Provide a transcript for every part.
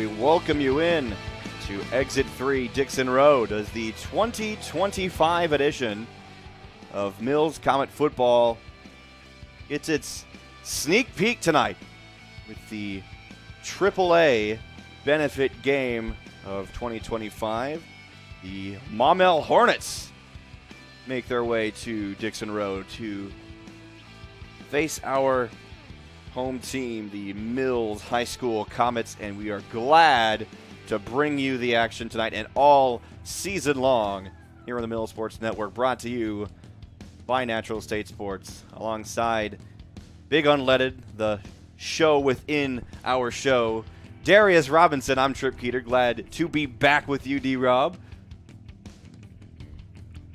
we welcome you in to Exit 3 Dixon Road as the 2025 edition of Mills Comet Football. It's its sneak peek tonight with the AAA benefit game of 2025. The Maumelle Hornets make their way to Dixon Road to face our home team, the Mills High School Comets, and we are glad to bring you the action tonight and all season long here on the Mills Sports Network, brought to you by Natural State Sports, alongside Big Unleaded, the show within our show. Darius Robinson, I'm Trip Keeter, glad to be back with you, D-Rob.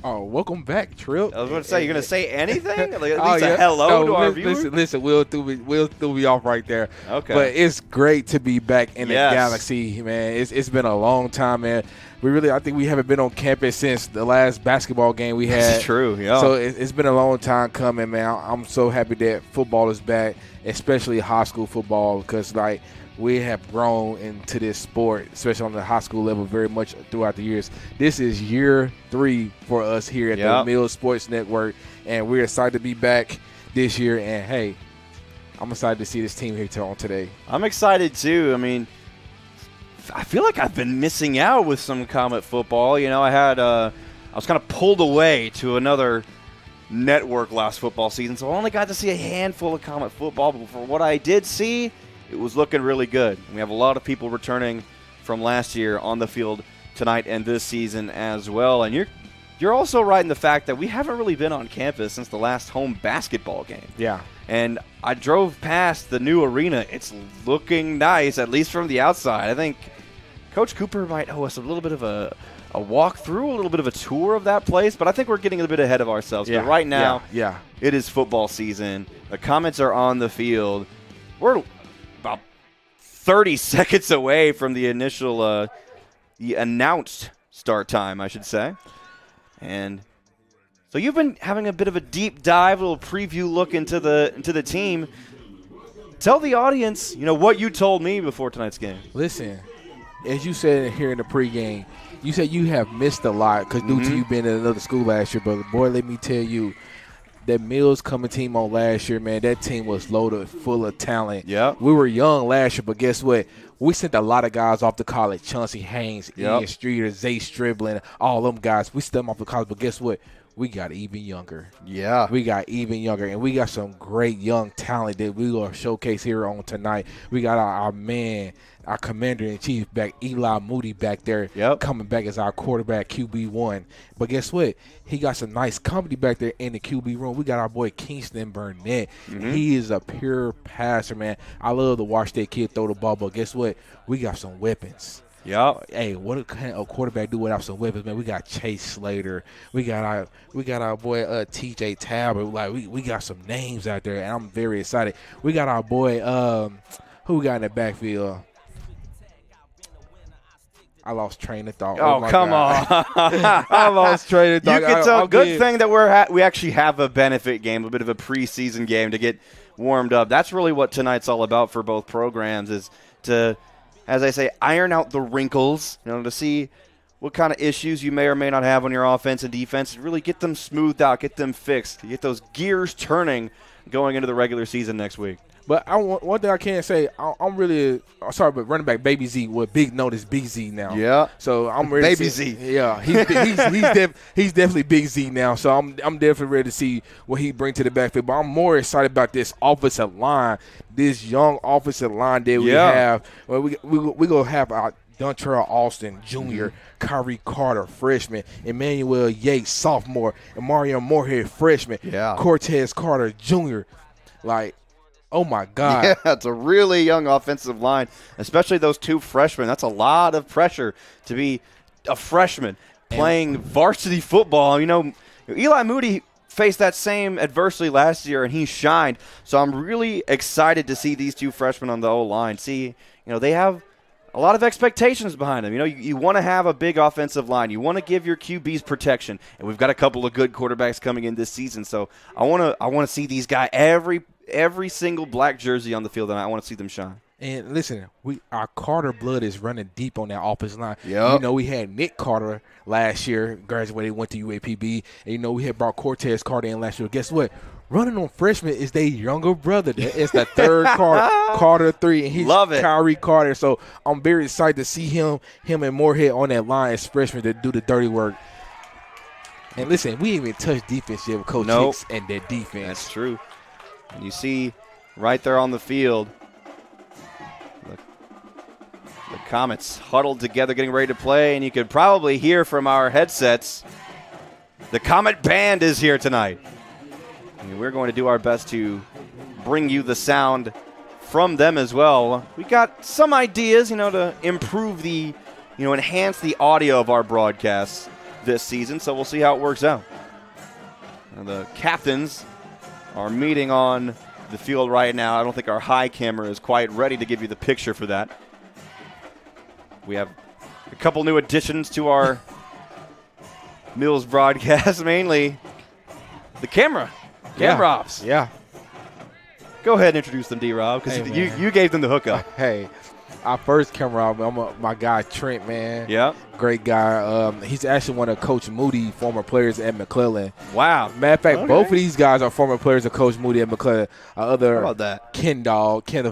Oh, welcome back, Trip. I was going to say, you're going to say anything? Like, at least a hello to our viewers? Listen, Will threw me off right there. Okay. But it's great to be back in the Galaxy, man. It's been a long time, man. I think we haven't been on campus since the last basketball game we had. That's true, yeah. So it's been a long time coming, man. I'm so happy that football is back, especially high school football, because, like, we have grown into this sport, especially on the high school level, very much throughout the years. This is year 3 for us here at the Mills Sports Network, and we're excited to be back this year. And, hey, I'm excited to see this team here on today. I'm excited, too. I mean, I feel like I've been missing out with some Comet football. You know, I was kind of pulled away to another network last football season, so I only got to see a handful of Comet football. But for what I did see, it was looking really good. We have a lot of people returning from last year on the field tonight and this season as well. And you're also right in the fact that we haven't really been on campus since the last home basketball game. Yeah. And I drove past the new arena. It's looking nice, at least from the outside. I think Coach Cooper might owe us a little bit of a walkthrough, a little bit of a tour of that place, but I think we're getting a bit ahead of ourselves. Yeah. But right now, yeah, it is football season. The Comets are on the field. We're about 30 seconds away from the initial, the announced start time, I should say. And so you've been having a bit of a deep dive, a little preview look into the team. Tell the audience, what you told me before tonight's game. Listen, as you said here in the pregame, you said you have missed a lot because due to you being in another school last year. But, boy, let me tell you, that Mills coming team on last year, man, that team was loaded full of talent. Yeah. We were young last year, but guess what? We sent a lot of guys off to college. Chauncey Haynes, Ian Streeter, Zay Striblin, all them guys. We sent them off to college, but guess what? We got even younger. Yeah. We got even younger, and we got some great young talent that we going to showcase here on tonight. We got our man, our commander-in-chief back, Eli Moody back there, coming back as our quarterback, QB1. But guess what? He got some nice company back there in the QB room. We got our boy Kingston Burnett. He is a pure passer, man. I love to watch that kid throw the ball, but guess what? We got some weapons. Yeah. Hey, what can a quarterback do without some weapons, man? We got Chase Slater. We got our boy TJ Talbot. Like we got some names out there, and I'm very excited. We got our boy who we got in the backfield. I lost train of thought. Oh come on! I lost train of thought. You can tell. Good thing that we actually have a benefit game, a bit of a preseason game to get warmed up. That's really what tonight's all about for both programs, is to, as I say, iron out the wrinkles, to see what kind of issues you may or may not have on your offense and defense, and really get them smoothed out, get them fixed, get those gears turning going into the regular season next week. But one thing I can say, I'm really sorry, but running back Baby Z, with big note is Big Z now. Yeah. So I'm ready. Baby to see, Z. Yeah, he's definitely Big Z now. So I'm definitely ready to see what he brings to the backfield. But I'm more excited about this offensive line, this young offensive line that we have. Well, we gonna have our Dontrell Austin, Jr., Kyrie Carter, freshman, Emmanuel Yates, sophomore, and Mario Moorhead, freshman, Cortez Carter, Jr. Like, oh, my God. Yeah, it's a really young offensive line, especially those 2 freshmen. That's a lot of pressure to be a freshman playing varsity football. Eli Moody faced that same adversity last year, and he shined. So I'm really excited to see these 2 freshmen on the O-line. See, they have a lot of expectations behind them. You want to have a big offensive line. You want to give your QBs protection, and we've got a couple of good quarterbacks coming in this season. So I want to see these guys every single black jersey on the field, and I want to see them shine. And listen, our Carter blood is running deep on that offensive line. Yep. You know, we had Nick Carter last year, graduated, went to UAPB. And, you know, we had brought Cortez Carter in last year. Guess what? Running on freshman is their younger brother. It's the third Carter 3, and he's Kyrie Carter. So I'm very excited to see him and Moorhead on that line as freshmen to do the dirty work. And listen, we ain't even touched defense yet with Coach Hicks and their defense. That's true. And you see right there on the field, the Comets huddled together getting ready to play, and you could probably hear from our headsets, the Comet Band is here tonight. And we're going to do our best to bring you the sound from them as well. We got some ideas, to improve enhance the audio of our broadcasts this season, so we'll see how it works out. And the captains are meeting on the field right now. I don't think our high camera is quite ready to give you the picture for that. We have a couple new additions to our Mills broadcast, mainly the camera ops. Yeah. Go ahead and introduce them, D-Rob, because you gave them the hookup. Hey, our first camera op, my guy Trent, man. Yeah. Great guy. He's actually one of Coach Moody, former players at McClellan. Wow. Matter of fact, both of these guys are former players of Coach Moody at McClellan. How about that? Kenneth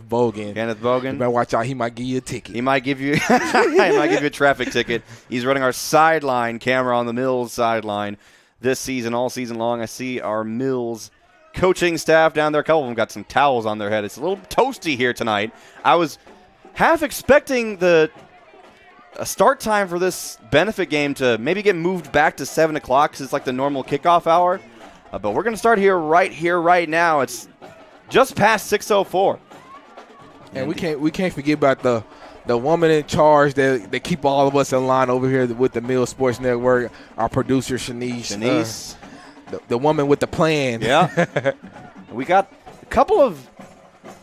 Bogan. You better watch out. He might give you a ticket. He might give you a traffic ticket. He's running our sideline camera on the Mills sideline this season, all season long. I see our Mills coaching staff down there. A couple of them got some towels on their head. It's a little toasty here tonight. I was half expecting a start time for this benefit game to maybe get moved back to 7 o'clock because it's like the normal kickoff hour. But we're going to start right now. It's just past 6:04. And we can't forget about the woman in charge that keep all of us in line over here with the Mills Sports Network, our producer, Shanice. The woman with the plan. Yeah. We got a couple of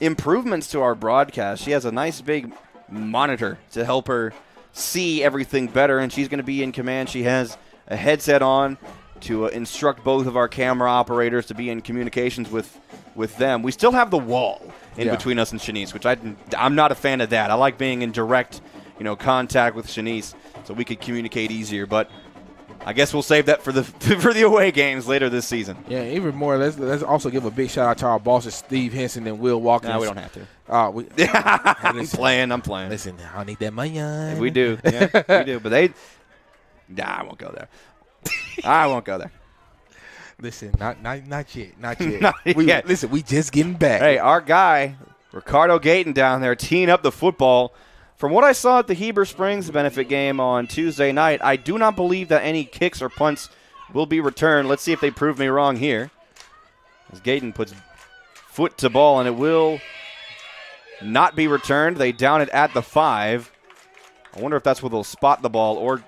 improvements to our broadcast. She has a nice big monitor to help her see everything better, and she's going to be in command. She has a headset on to instruct both of our camera operators to be in communications with them. We still have the wall in between us and Shanice, which I'm not a fan of that. I like being in direct, contact with Shanice so we could communicate easier, but I guess we'll save that for the away games later this season. Yeah, even more. Let's also give a big shout out to our bosses, Steve Henson and Will Watkins. No, we don't have to. I'm playing. Listen, I need that money. We do. Yeah, we do. But I won't go there. I won't go there. Listen, not yet. Not yet. Not yet. Listen, we just getting back. Hey, our guy, Ricardo Gayton down there, teeing up the football. From what I saw at the Heber Springs benefit game on Tuesday night, I do not believe that any kicks or punts will be returned. Let's see if they prove me wrong here. As Gayton puts foot to ball, and it will not be returned. They down it at the 5. I wonder if that's where they'll spot the ball or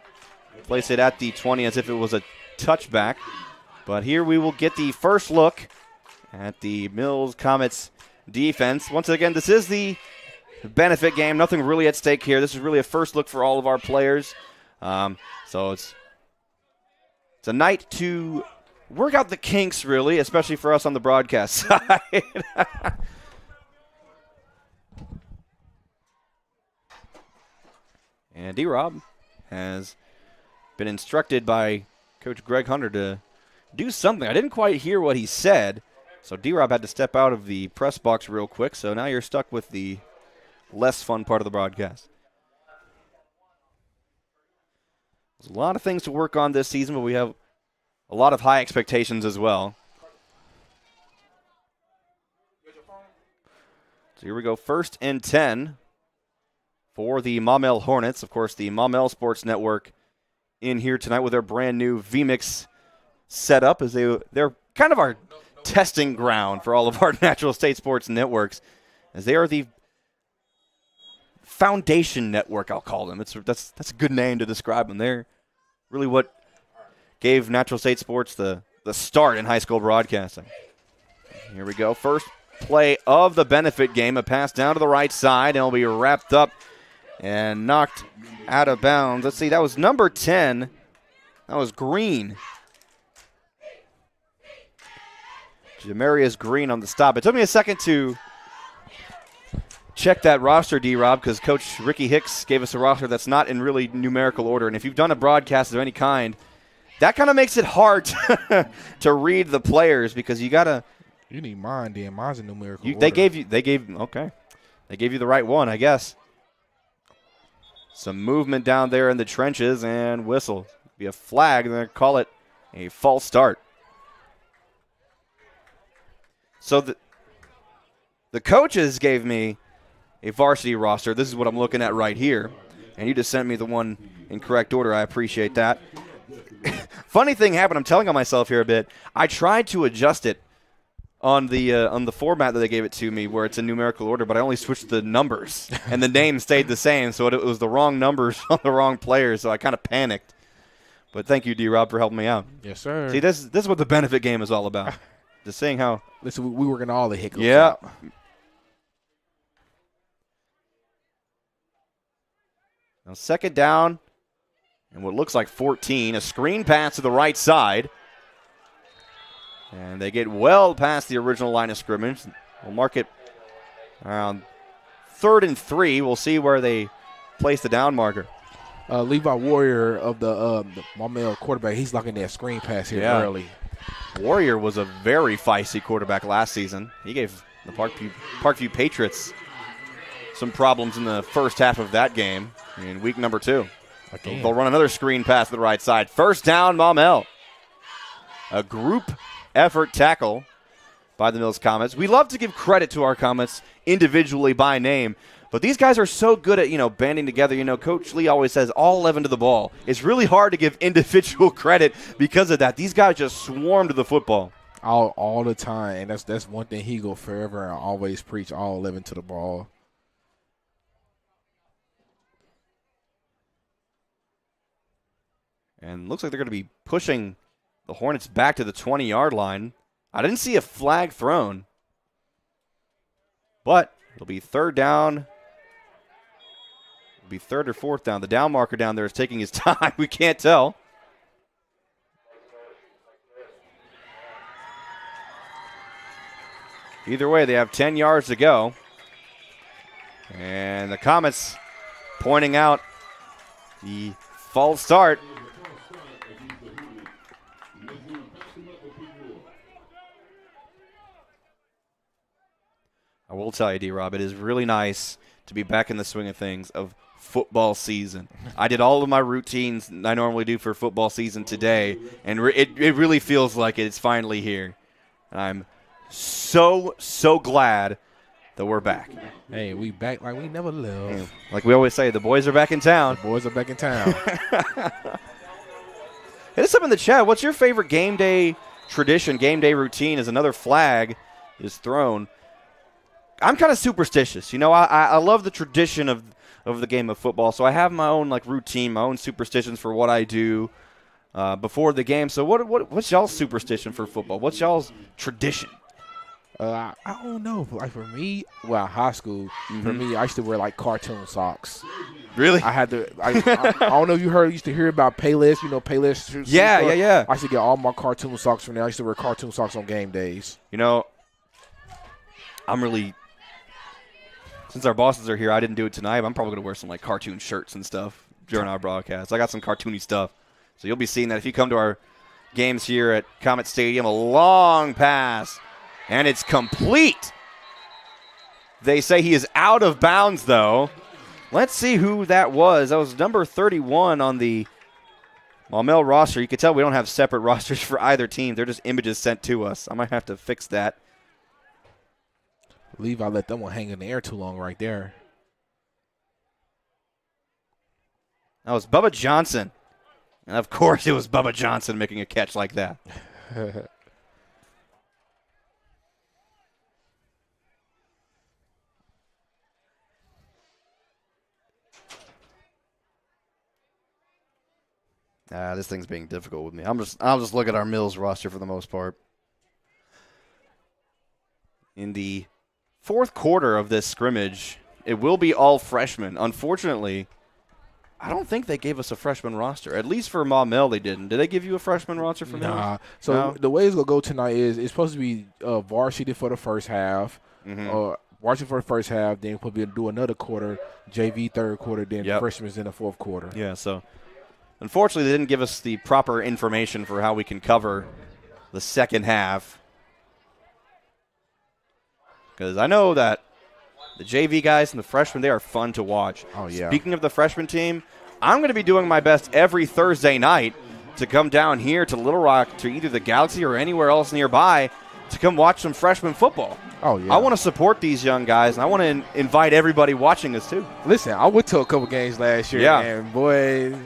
place it at the 20 as if it was a touchback. But here we will get the first look at the Mills Comets defense. Once again, this is the benefit game. Nothing really at stake here. This is really a first look for all of our players. So it's a night to work out the kinks, really, especially for us on the broadcast side. And D-Rob has been instructed by Coach Greg Hunter to do something. I didn't quite hear what he said, so D-Rob had to step out of the press box real quick, so now you're stuck with the less fun part of the broadcast. There's a lot of things to work on this season, but we have a lot of high expectations as well. So here we go, 1st and 10 for the Maumelle Hornets. Of course, the Maumelle Sports Network in here tonight with their brand new VMix setup, as they're kind of our testing ground for all of our Natural State Sports networks, as they are the foundation network, I'll call them. That's a good name to describe them. They're really what gave Natural State Sports the start in high school broadcasting. Here we go. First play of the benefit game. A pass down to the right side, and it'll be wrapped up and knocked out of bounds. Let's see, that was number 10. That was Green. Jamarius Green on the stop. It took me a second to check that roster, D-Rob, because Coach Ricky Hicks gave us a roster that's not in really numerical order. And if you've done a broadcast of any kind, that kind of makes it hard to read the players because you got to. You need mine, then. Mine's in numerical order. They gave you the right one, I guess. Some movement down there in the trenches and whistle. Be a flag, and then call it a false start. So the coaches gave me a varsity roster. This is what I'm looking at right here. And you just sent me the one in correct order. I appreciate that. Funny thing happened. I'm telling on myself here a bit. I tried to adjust it on the format that they gave it to me where it's in numerical order, but I only switched the numbers. And the name stayed the same, so it was the wrong numbers on the wrong players, so I kind of panicked. But thank you, D-Rob, for helping me out. Yes, sir. See, this is what the benefit game is all about. Just saying how. Listen, we working all the hiccups Yeah. out. Now second down, and what looks like 14. A screen pass to the right side. And they get well past the original line of scrimmage. We'll mark it around 3rd and 3. We'll see where they place the down marker. Levi Warrior of the Maumelle quarterback, he's locking that screen pass here early. Warrior was a very feisty quarterback last season. He gave the Parkview Patriots some problems in the first half of that game in week number 2. They'll run another screen pass to the right side. First down, Maumelle. A group effort tackle by the Mills Comets. We love to give credit to our Comets individually by name, but these guys are so good at, banding together. Coach Lee always says all 11 to the ball. It's really hard to give individual credit because of that. These guys just swarm to the football. All the time, and that's one thing he go forever and always preach, all 11 to the ball. And looks like they're going to be pushing the Hornets back to the 20-yard line. I didn't see a flag thrown. But it'll be third down. It'll be third or fourth down. The down marker down there is taking his time. We can't tell. Either way, they have 10 yards to go. And the Comets pointing out the false start. I will tell you, D-Rob, it is really nice to be back in the swing of things of football season. I did all of my routines I normally do for football season today, and it really feels like it's finally here. And I'm so glad that we're back. Hey, we back like we never left. Like we always say, the boys are back in town. The boys are back in town. Hit us up in the chat. What's your favorite game day tradition, game day routine as another flag is thrown? I'm kind of superstitious. I love the tradition of the game of football, so I have my own routine, my own superstitions for what I do before the game. So what's y'all's superstition for football? What's y'all's tradition? I don't know. For me, high school, for me, I used to wear cartoon socks. Really? I had to. I don't know if you used to hear about Payless. Payless. Yeah. I used to get all my cartoon socks from there. I used to wear cartoon socks on game days. I'm really. Since our bosses are here, I didn't do it tonight, but I'm probably going to wear some cartoon shirts and stuff during our broadcast. I got some cartoony stuff. So you'll be seeing that if you come to our games here at Comet Stadium. A long pass, and it's complete. They say he is out of bounds, though. Let's see who that was. That was number 31 on the Maumelle roster. You can tell we don't have separate rosters for either team. They're just images sent to us. I might have to fix that. Levi let that one hang in the air too long right there. That was Bubba Johnson. And, of course, it was Bubba Johnson making a catch like that. This thing's being difficult with me. I'll just look at our Mills roster for the most part. In the fourth quarter of this scrimmage, it will be all freshmen. Unfortunately, I don't think they gave us a freshman roster. At least for Maumelle, they didn't. Did they give you a freshman roster for Mills? Nah. So the way it's going to go tonight is it's supposed to be varsity for the first half. varsity for the first half, then we'll be do another quarter, JV third quarter, then freshmen in the fourth quarter. Yeah, so unfortunately they didn't give us the proper information for how we can cover the second half. Because I know that the JV guys and the freshmen, they are fun to watch. Oh, yeah. Speaking of the freshman team, I'm going to be doing my best every Thursday night to come down here to Little Rock, to either the Galaxy or anywhere else nearby, to come watch some freshman football. Oh, yeah. I want to support these young guys, and I want to invite everybody watching us, too. Listen, I went to a couple games last year, and boy,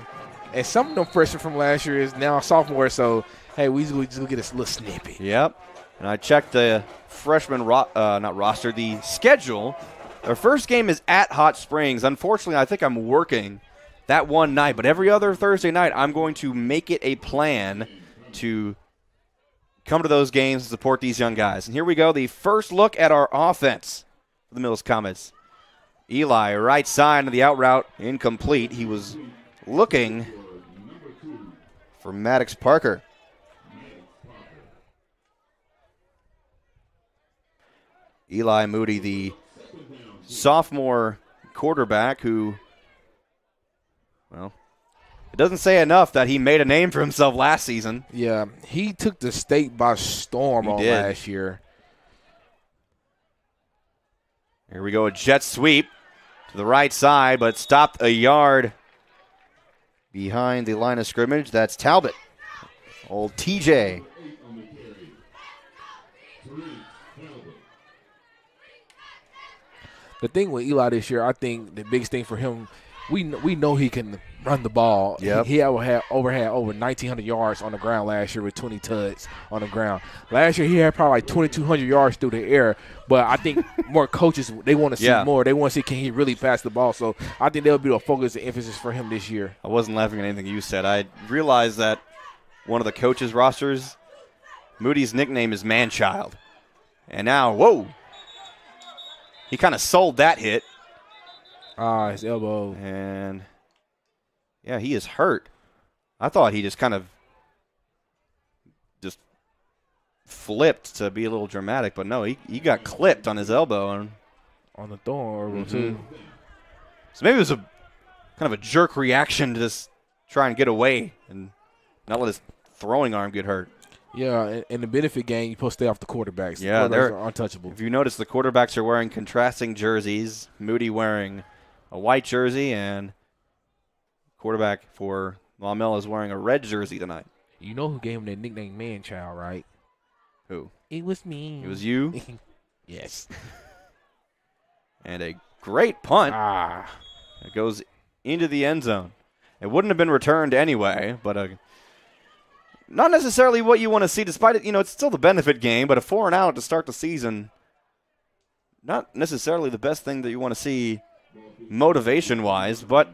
and some of them freshmen from last year is now sophomore, so, hey, we just go get a little snippet. Yep. And I checked the freshman roster, the schedule. Our first game is at Hot Springs. Unfortunately, I think I'm working that one night, but every other Thursday night I'm going to make it a plan to come to those games and support these young guys. And here we go, the first look at our offense for the Mills Comets. Eli, right side of the out route, incomplete. He was looking for Maddox Parker. Eli Moody, the sophomore quarterback who, well, it doesn't say enough that he made a name for himself last season. Yeah, he took the state by storm last year. Here we go, a jet sweep to the right side, but stopped a yard behind the line of scrimmage. That's Talbot, old TJ. The thing with Eli this year, I think the biggest thing for him, we know he can run the ball. Yep. He had over 1,900 yards on the ground last year with 20 tugs on the ground. Last year he had probably like 2,200 yards through the air. But I think more coaches, they want to see more. They want to see, can he really pass the ball. So I think that'll be a focus and emphasis for him this year. I wasn't laughing at anything you said. I realized that one of the coaches' rosters, Moody's nickname is Man-Child. And now, whoa. He kind of sold that hit. His elbow. And, yeah, he is hurt. I thought he just kind of just flipped to be a little dramatic. But, no, he got clipped on his elbow. On the thorn, too. So maybe it was a kind of a jerk reaction to just try and get away and not let his throwing arm get hurt. Yeah, in the benefit game, you're supposed to stay off the quarterbacks. Yeah, they're untouchable. If you notice, the quarterbacks are wearing contrasting jerseys. Moody wearing a white jersey, and quarterback for Maumelle is wearing a red jersey tonight. You know who gave him that nickname, Man-Child, right? Who? It was me. It was you? Yes. And a great punt. It goes into the end zone. It wouldn't have been returned anyway, but not necessarily what you want to see, despite it, it's still the benefit game, but a 4-and-out to start the season, not necessarily the best thing that you want to see motivation-wise. But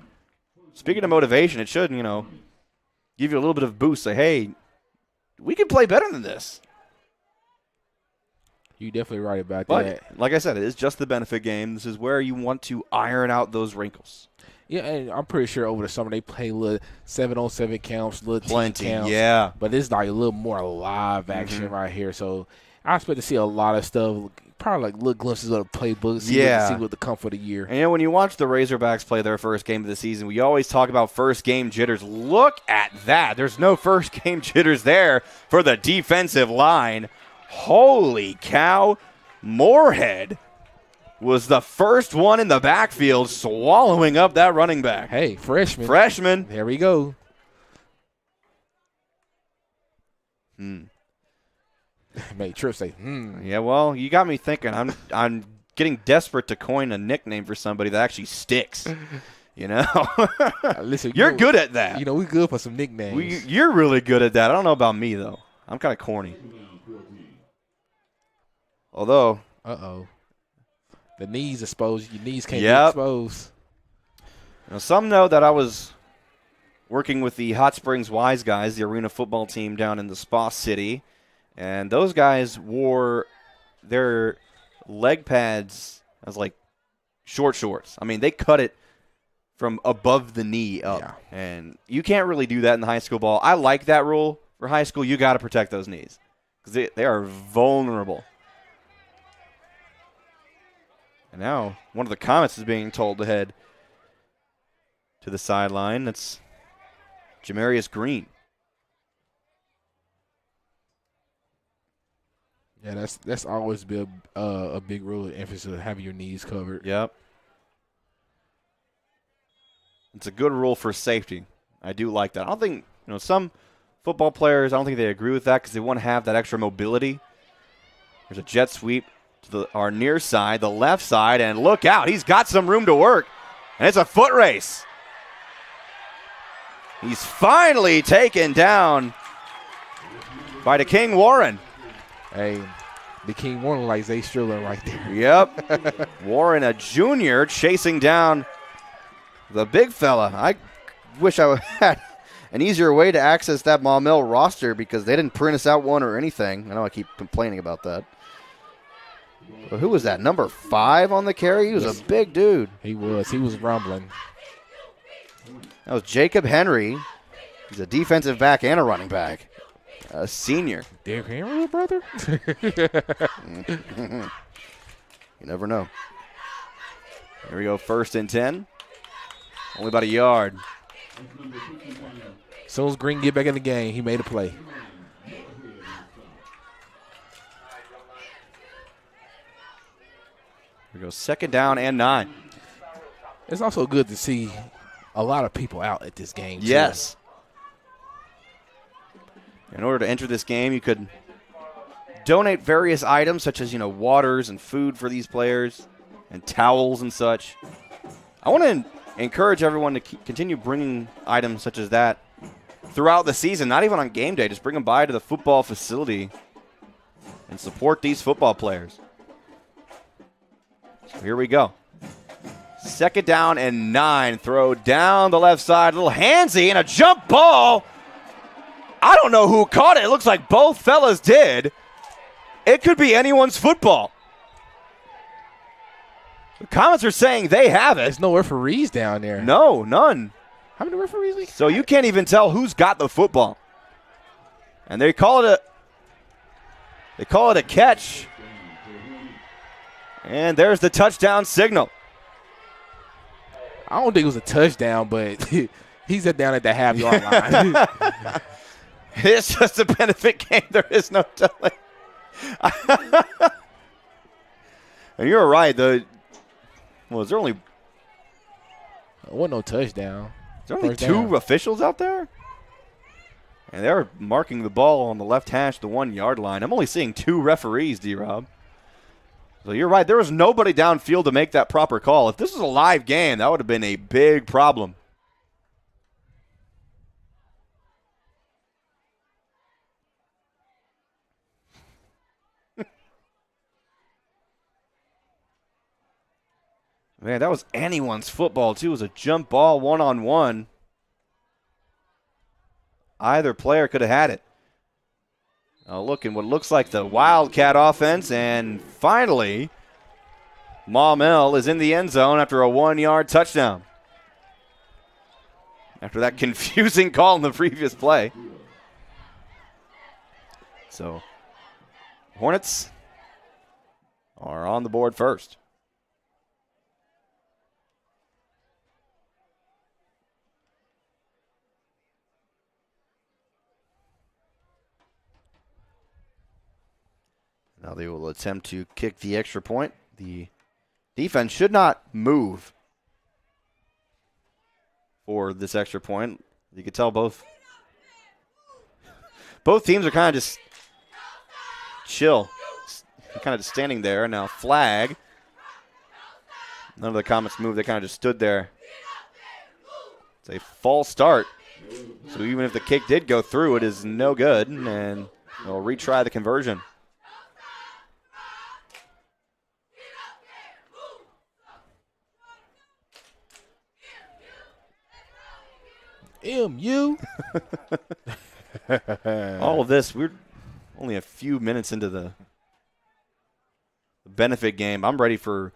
speaking of motivation, it should, give you a little bit of boost. Say, hey, we can play better than this. You're definitely right about but, that. Like I said, it is just the benefit game. This is where you want to iron out those wrinkles. Yeah, and I'm pretty sure over the summer they play little 7-on-7 camps, little plenty camps. Yeah. But it's like a little more live action right here. So I expect to see a lot of stuff, probably like little glimpses of the playbook, see what the come for the year. And when you watch the Razorbacks play their first game of the season, we always talk about first game jitters. Look at that. There's no first game jitters there for the defensive line. Holy cow. Moorhead was the first one in the backfield swallowing up that running back. Hey, freshman. There we go. Made Tripp say, Yeah, well, you got me thinking. I'm getting desperate to coin a nickname for somebody that actually sticks. Listen, you're good at that. We good for some nicknames. You're really good at that. I don't know about me, though. I'm kind of corny. Although. The knees exposed. Your knees can't be exposed. Some know that I was working with the Hot Springs Wise guys, the arena football team down in the Spa City, and those guys wore their leg pads as like short shorts. I mean, they cut it from above the knee up, and you can't really do that in the high school ball. I like that rule for high school. You got to protect those knees because they are vulnerable. And now one of the Comets is being told to head to the sideline. That's Jamarius Green. Yeah, that's always been a big rule of emphasis, having your knees covered. Yep. It's a good rule for safety. I do like that. I don't think, some football players, I don't think they agree with that because they want to have that extra mobility. There's a jet sweep to our near side, the left side, and look out. He's got some room to work, and it's a foot race. He's finally taken down by the King Warren. Hey, the King Warren like Zay Sterling right there. Yep. Warren, a junior, chasing down the big fella. I wish I had an easier way to access that Maumelle roster because they didn't print us out one or anything. I know I keep complaining about that. But who was that? Number 5 on the carry? He was a big dude. He was. He was rumbling. That was Jacob Henry. He's a defensive back and a running back. A senior. Derrick Henry, brother? You never know. Here we go, 1st and 10. Only about a yard. As soon as Green get back in the game, he made a play. Here we go, 2nd down and 9. It's also good to see a lot of people out at this game, too. Yes. In order to enter this game, you could donate various items such as, waters and food for these players and towels and such. I want to encourage everyone to continue bringing items such as that throughout the season, not even on game day. Just bring them by to the football facility and support these football players. So here we go. 2nd down and 9. Throw down the left side. A little handsy and a jump ball. I don't know who caught it. It looks like both fellas did. It could be anyone's football. The Comets are saying they have it. There's no referees down there. No, none. How many referees? So you can't even tell who's got the football. And they call it a catch. And there's the touchdown signal. I don't think it was a touchdown, but he's down at the half-yard line. It's just a benefit game. There is no telling. And you're right. Is there only It wasn't no touchdown. Is there only First two down. officials out there? And they're marking the ball on the left hash, the 1 yard line. I'm only seeing 2 referees, D-Rob. So you're right. There was nobody downfield to make that proper call. If this was a live game, that would have been a big problem. Man, that was anyone's football, too. It was a jump ball, 1-on-1. Either player could have had it. Now look in what looks like the Wildcat offense, and finally, Maumelle is in the end zone after a 1 yard touchdown. After that confusing call in the previous play. So, Hornets are on the board first. Now they will attempt to kick the extra point. The defense should not move for this extra point. You can tell both teams are kind of just chill. Kind of just standing there. Now flag. None of the Comets moved. They kind of just stood there. It's a false start. So even if the kick did go through, it is no good. And they'll retry the conversion. MU. All of this, we're only a few minutes into the benefit game. I'm ready for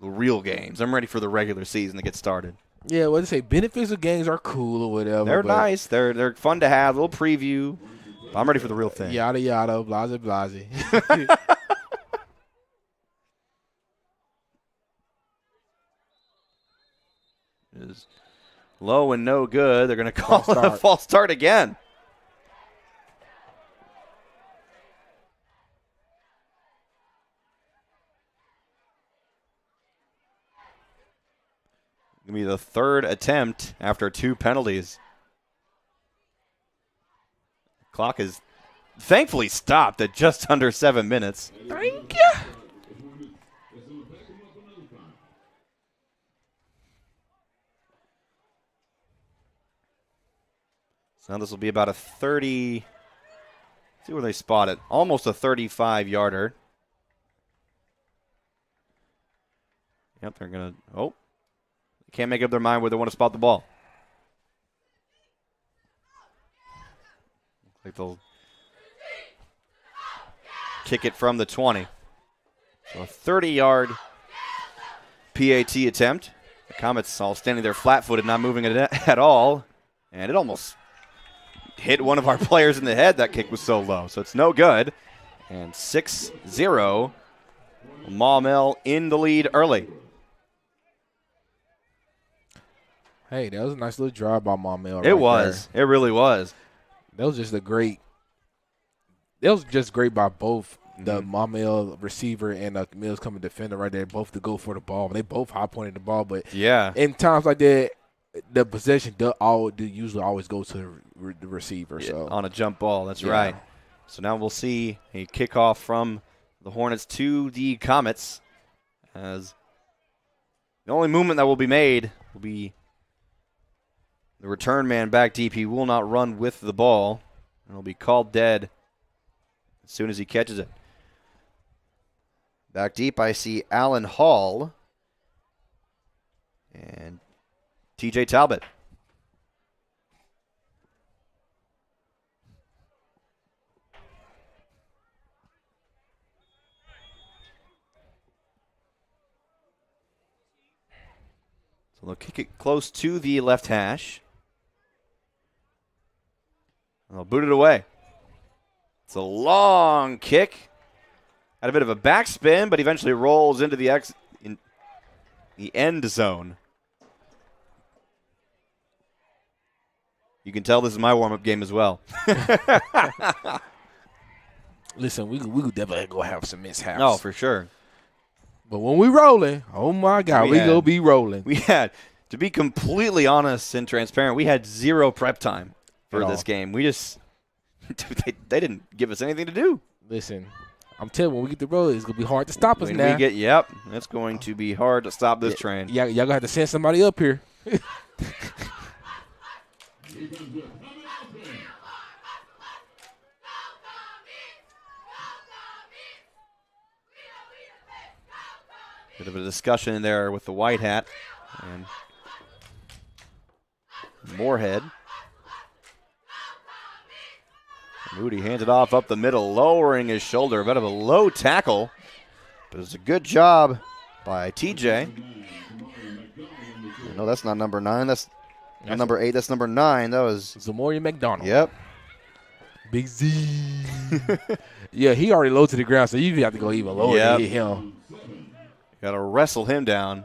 the real games. I'm ready for the regular season to get started. Yeah, well, they say benefits of games are cool or whatever. They're nice. They're fun to have. A little preview. I'm ready for the real thing. Yada, yada, blase, blase. Low and no good. They're going to call it a false start again. Going to be the third attempt after 2 penalties. Clock is thankfully stopped at just under 7 minutes. Thank you. So now this will be about a 30. See where they spot it. Almost a 35-yarder. Yep, they're going to. Oh. Can't make up their mind where they want to spot the ball. Looks like they'll kick it from the 20. So a 30-yard PAT attempt. The Comets all standing there flat-footed, not moving it at all. And it almost hit one of our players in the head. That kick was so low. So it's no good. And 6-0. Maumelle in the lead early. Hey, that was a nice little drive by Maumelle. It was. It really was. That was just great by both the Maumelle receiver and the Mills coming defender right there, both to go for the ball. They both high pointed the ball, but in times like that, the possession usually always goes to the receiver. So on a jump ball, that's right. So now we'll see a kickoff from the Hornets to the Comets, as the only movement that will be made will be the return man back deep. He will not run with the ball, and will be called dead as soon as he catches it. Back deep, I see Allen Hall and TJ Talbot. So they'll kick it close to the left hash. And they'll boot it away. It's a long kick. Had a bit of a backspin, but eventually rolls into the end zone. You can tell this is my warm-up game as well. Listen, we could definitely go have some mishaps. No, for sure. But when we rolling, oh my God, we gonna be rolling. We had, to be completely honest and transparent, we had zero prep time for this game. We just, they didn't give us anything to do. Listen, I'm telling you, when we get the roll, it's gonna be hard to stop us when now. It's going to be hard to stop this train. Y'all gonna have to send somebody up here. Bit of a discussion in there with the white hat and Moorhead. Moody hands it off up the middle, lowering his shoulder. A bit of a low tackle, but it's a good job by TJ. No, that's not number 9. That's number 8. That's number 9. That was Zamorian McDonald. Yep. Big Z. Yeah, he already low to the ground, so you have to go even lower to hit him. Got to wrestle him down.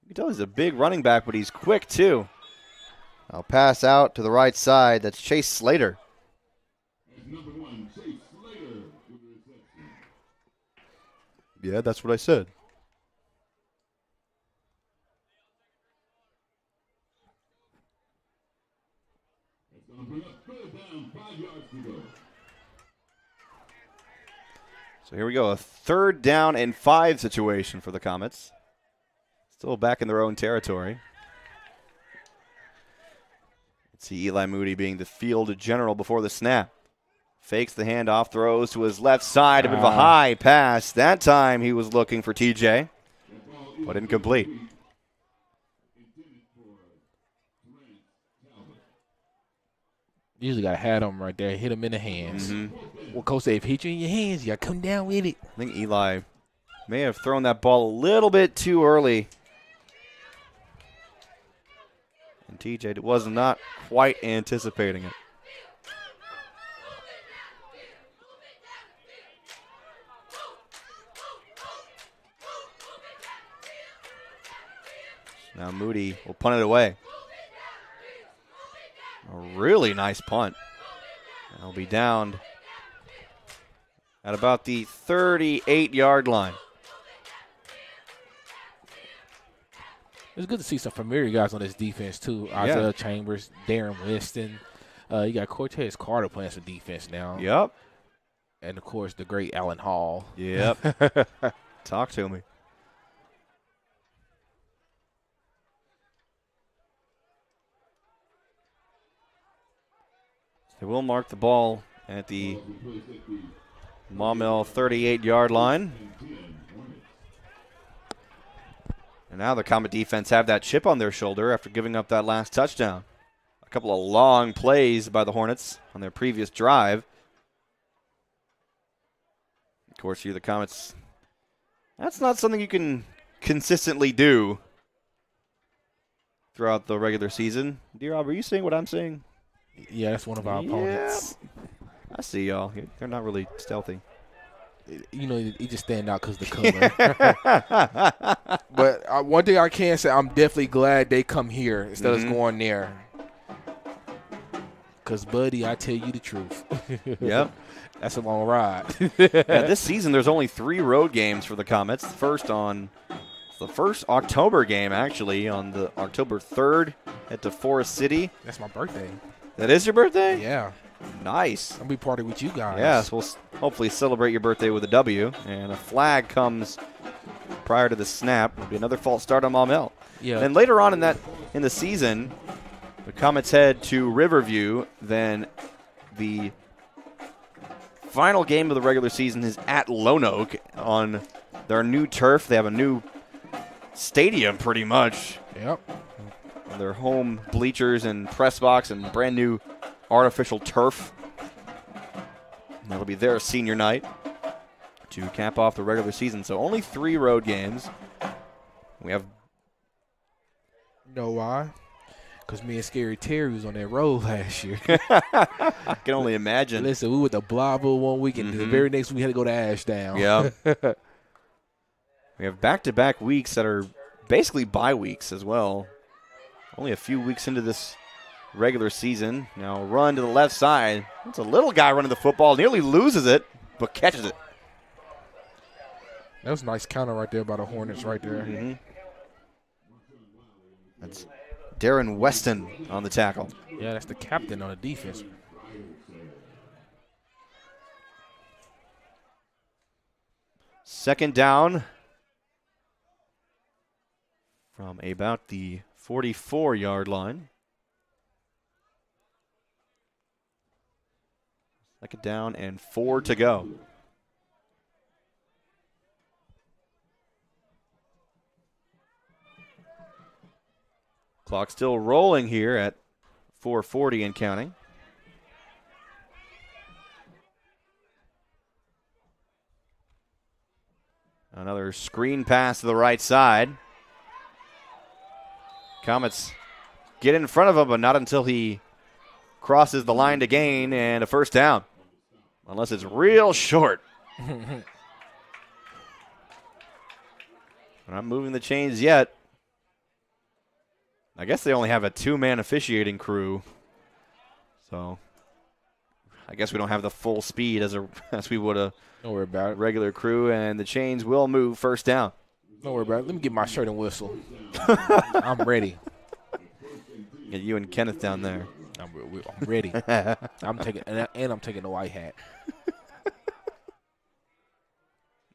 You can tell he's a big running back, but he's quick too. I'll pass out to the right side. That's Chase Slater. Yeah, that's what I said. So here we go, a 3rd down and 5 situation for the Comets. Still back in their own territory. Let's see Eli Moody being the field general before the snap. Fakes the handoff, throws to his left side, a bit of a high pass. That time he was looking for TJ, but incomplete. Usually got to have him right there, hit him in the hands. Well, Coach said, if he hit you in your hands, you got to come down with it. I think Eli may have thrown that ball a little bit too early. And TJ was not quite anticipating it. Now Moody will punt it away. A really nice punt. They'll be down at about the 38-yard line. It's good to see some familiar guys on this defense, too. Isaiah Chambers, Darren Winston. You got Cortez Carter playing some defense now. Yep. And, of course, the great Alan Hall. Yep. Talk to me. They will mark the ball at the Maumelle 38-yard line. And now the Comet defense have that chip on their shoulder after giving up that last touchdown. A couple of long plays by the Hornets on their previous drive. Of course, here the Comets, that's not something you can consistently do throughout the regular season. D-Rob, are you seeing what I'm seeing? Yeah, that's one of our opponents. I see y'all. They're not really stealthy. You know, he just stand out because of the color. But one thing I can say, I'm definitely glad they come here instead of going there. Because, buddy, I tell you the truth. Yep. That's a long ride. This season, there's only 3 road games for the Comets. The first October game, actually, on the October 3rd at DeForest City. That's my birthday. That is your birthday? Yeah. Nice. I'll be partying with you guys. Yes, we'll hopefully celebrate your birthday with a W. And a flag comes prior to the snap. It'll be another false start on Maumelle. Yeah. And later on in the season, the Comets head to Riverview. Then the final game of the regular season is at Lone Oak on their new turf. They have a new stadium pretty much. Yep. Their home bleachers and press box and brand new artificial turf. And that'll be their senior night to cap off the regular season. So only 3 road games. We have. You know why? Because me and Scary Terry was on that road last year. I can only imagine. Listen, we went to Blyville one week, and the very next week we had to go to Ashdown. Yeah. We have back-to-back weeks that are basically bye weeks as well. Only a few weeks into this regular season. Now run to the left side. It's a little guy running the football. Nearly loses it, but catches it. That was a nice counter right there by the Hornets right there. Mm-hmm. That's Darren Weston on the tackle. Yeah, that's the captain on the defense. Second down from about the 44-yard line. Second down and 4 to go. Clock still rolling here at 4:40 and counting. Another screen pass to the right side. Comets get in front of him, but not until he crosses the line to gain and a first down. Unless it's real short. We're not moving the chains yet. I guess they only have a 2-man officiating crew. So I guess we don't have the full speed as we would a Don't worry about it. regular crew, and the chains will move first down. Don't worry about it. Let me get my shirt and whistle. I'm ready. Get you and Kenneth down there. I'm ready. I'm taking the white hat. I'm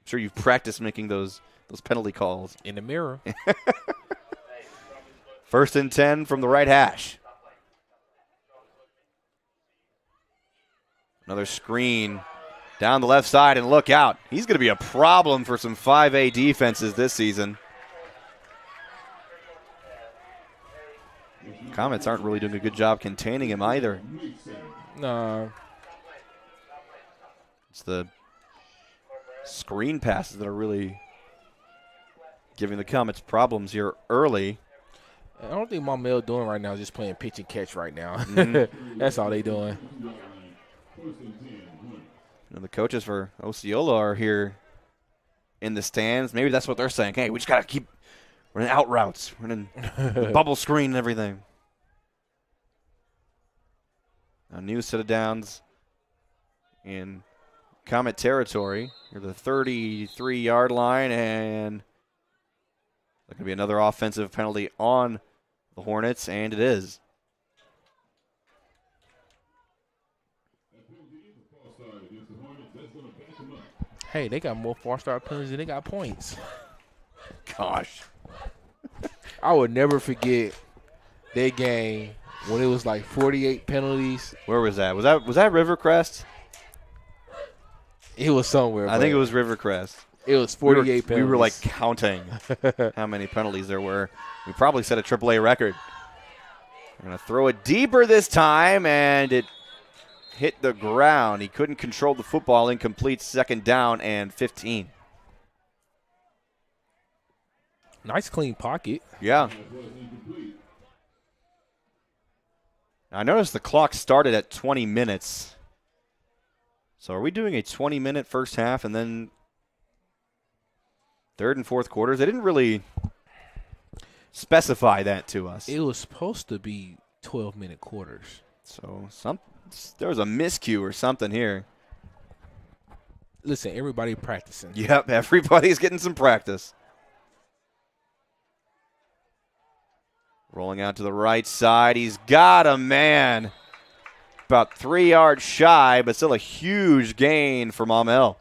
sure you've practiced making those penalty calls. In the mirror. First and 10 from the right hash. Another screen down the left side, and look out. He's going to be a problem for some 5A defenses this season. Comets aren't really doing a good job containing him either. No. It's the screen passes that are really giving the Comets problems here early. I don't think Maumelle doing right now is just playing pitch and catch right now. Mm-hmm. That's all they doing. The coaches for Osceola are here in the stands. Maybe that's what they're saying. Hey, we just got to keep running out routes, running bubble screen and everything. A new set of downs in Comet territory. Near the 33-yard line, and there's going to be another offensive penalty on the Hornets, and it is. Hey, they got more false-start penalties than they got points. Gosh. I would never forget that game when it was like 48 penalties. Where was that? Was that Rivercrest? It was somewhere. I think it was Rivercrest. It was 48 penalties. We were like counting how many penalties there were. We probably set a AAA record. We're going to throw it deeper this time, and it hit the ground. He couldn't control the football. Incomplete, 2nd down and 15. Nice clean pocket. Yeah. I noticed the clock started at 20 minutes. So are we doing a 20-minute first half and then third and fourth quarters? They didn't really specify that to us. It was supposed to be 12-minute quarters. So there was a miscue or something here. Listen, everybody practicing. Yep, everybody's getting some practice. Rolling out to the right side. He's got a man. About 3 yards shy, but still a huge gain for Maumelle.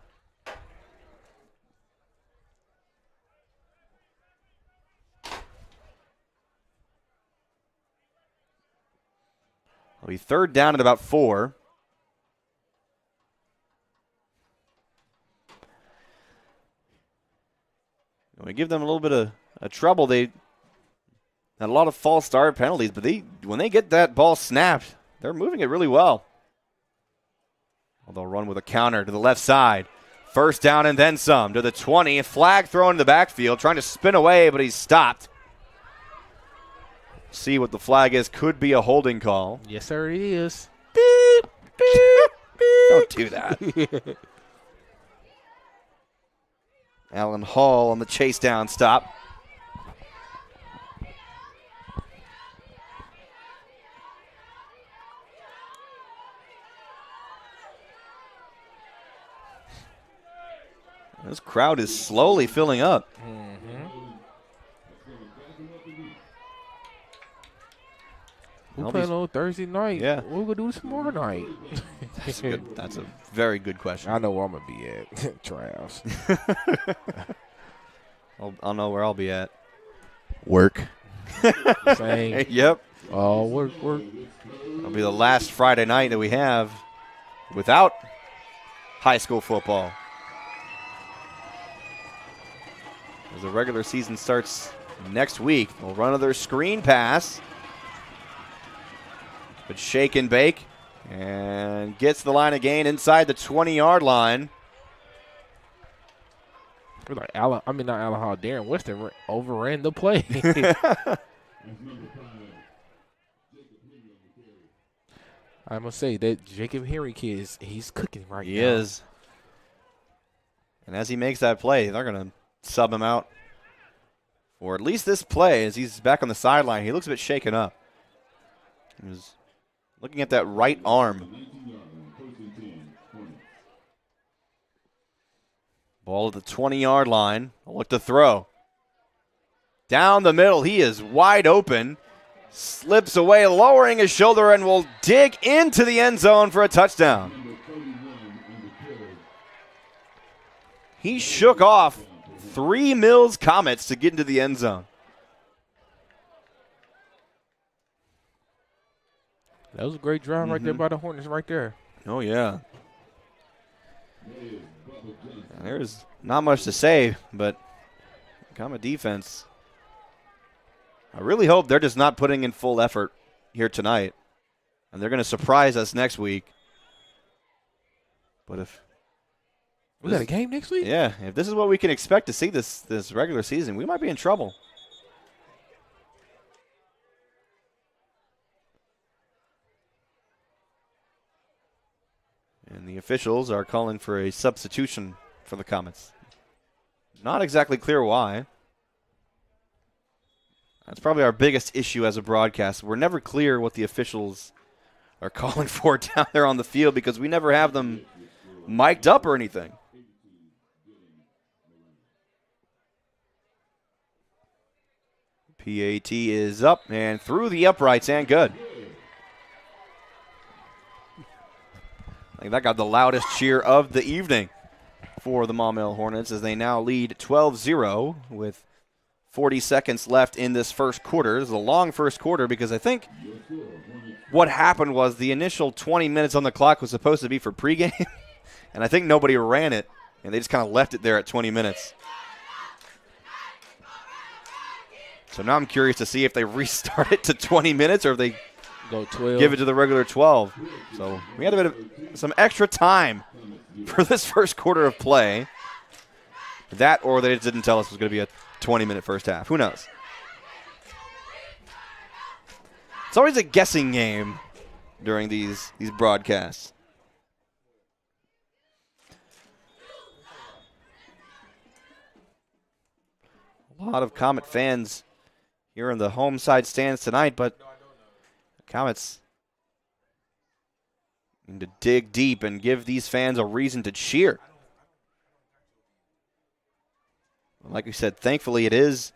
It'll be 3rd down at about 4. We give them a little bit of trouble. They had a lot of false start penalties, but when they get that ball snapped, they're moving it really well. They'll run with a counter to the left side. 1st down and then some to the 20. A flag thrown in the backfield, trying to spin away, but he's stopped. See what the flag is. Could be a holding call. Yes, sir, it is. Beep, beep, beep. Don't do that. Allen Hall on the chase down stop. This crowd is slowly filling up. We're playing on Thursday night. Yeah. What we going to do tomorrow night? That's a very good question. I know where I'm going to be at. Trials. I'll know where I'll be at. Work. Same. Yep. Oh, work. It'll be the last Friday night that we have without high school football. As the regular season starts next week, we'll run another screen pass. But shake and bake, and gets the line of gain inside the 20-yard line. We're like not Allen Hall. Darren Weston overran the play. I must say that Jacob Henry kid he's cooking right now. He is. And as he makes that play, they're going to sub him out for at least this play as he's back on the sideline. He looks a bit shaken up. He was looking at that right arm. Ball at the 20-yard line. I'll look to throw. Down the middle, he is wide open. Slips away, lowering his shoulder, and will dig into the end zone for a touchdown. He shook off 3 Mills Comets to get into the end zone. That was a great drive right there by the Hornets right there. Oh, yeah. There's not much to say, but Comet defense, I really hope they're just not putting in full effort here tonight, and they're going to surprise us next week. But if we got a game next week? Yeah, if this is what we can expect to see this regular season, we might be in trouble. And the officials are calling for a substitution for the Comets. Not exactly clear why. That's probably our biggest issue as a broadcast. We're never clear what the officials are calling for down there on the field because we never have them mic'd up or anything. PAT is up and through the uprights and good. I think that got the loudest cheer of the evening for the Maumelle Hornets as they now lead 12-0 with 40 seconds left in this first quarter. This is a long first quarter because I think what happened was the initial 20 minutes on the clock was supposed to be for pregame, and I think nobody ran it, and they just kind of left it there at 20 minutes. So now I'm curious to see if they restart it to 20 minutes or if they go 12. Give it to the regular 12. So we had a bit of some extra time for this first quarter of play. That or they just didn't tell us it was going to be a 20-minute first half. Who knows? It's always a guessing game during these broadcasts. A lot of Comet fans here in the home side stands tonight, but Comets need to dig deep and give these fans a reason to cheer. Like we said, thankfully it is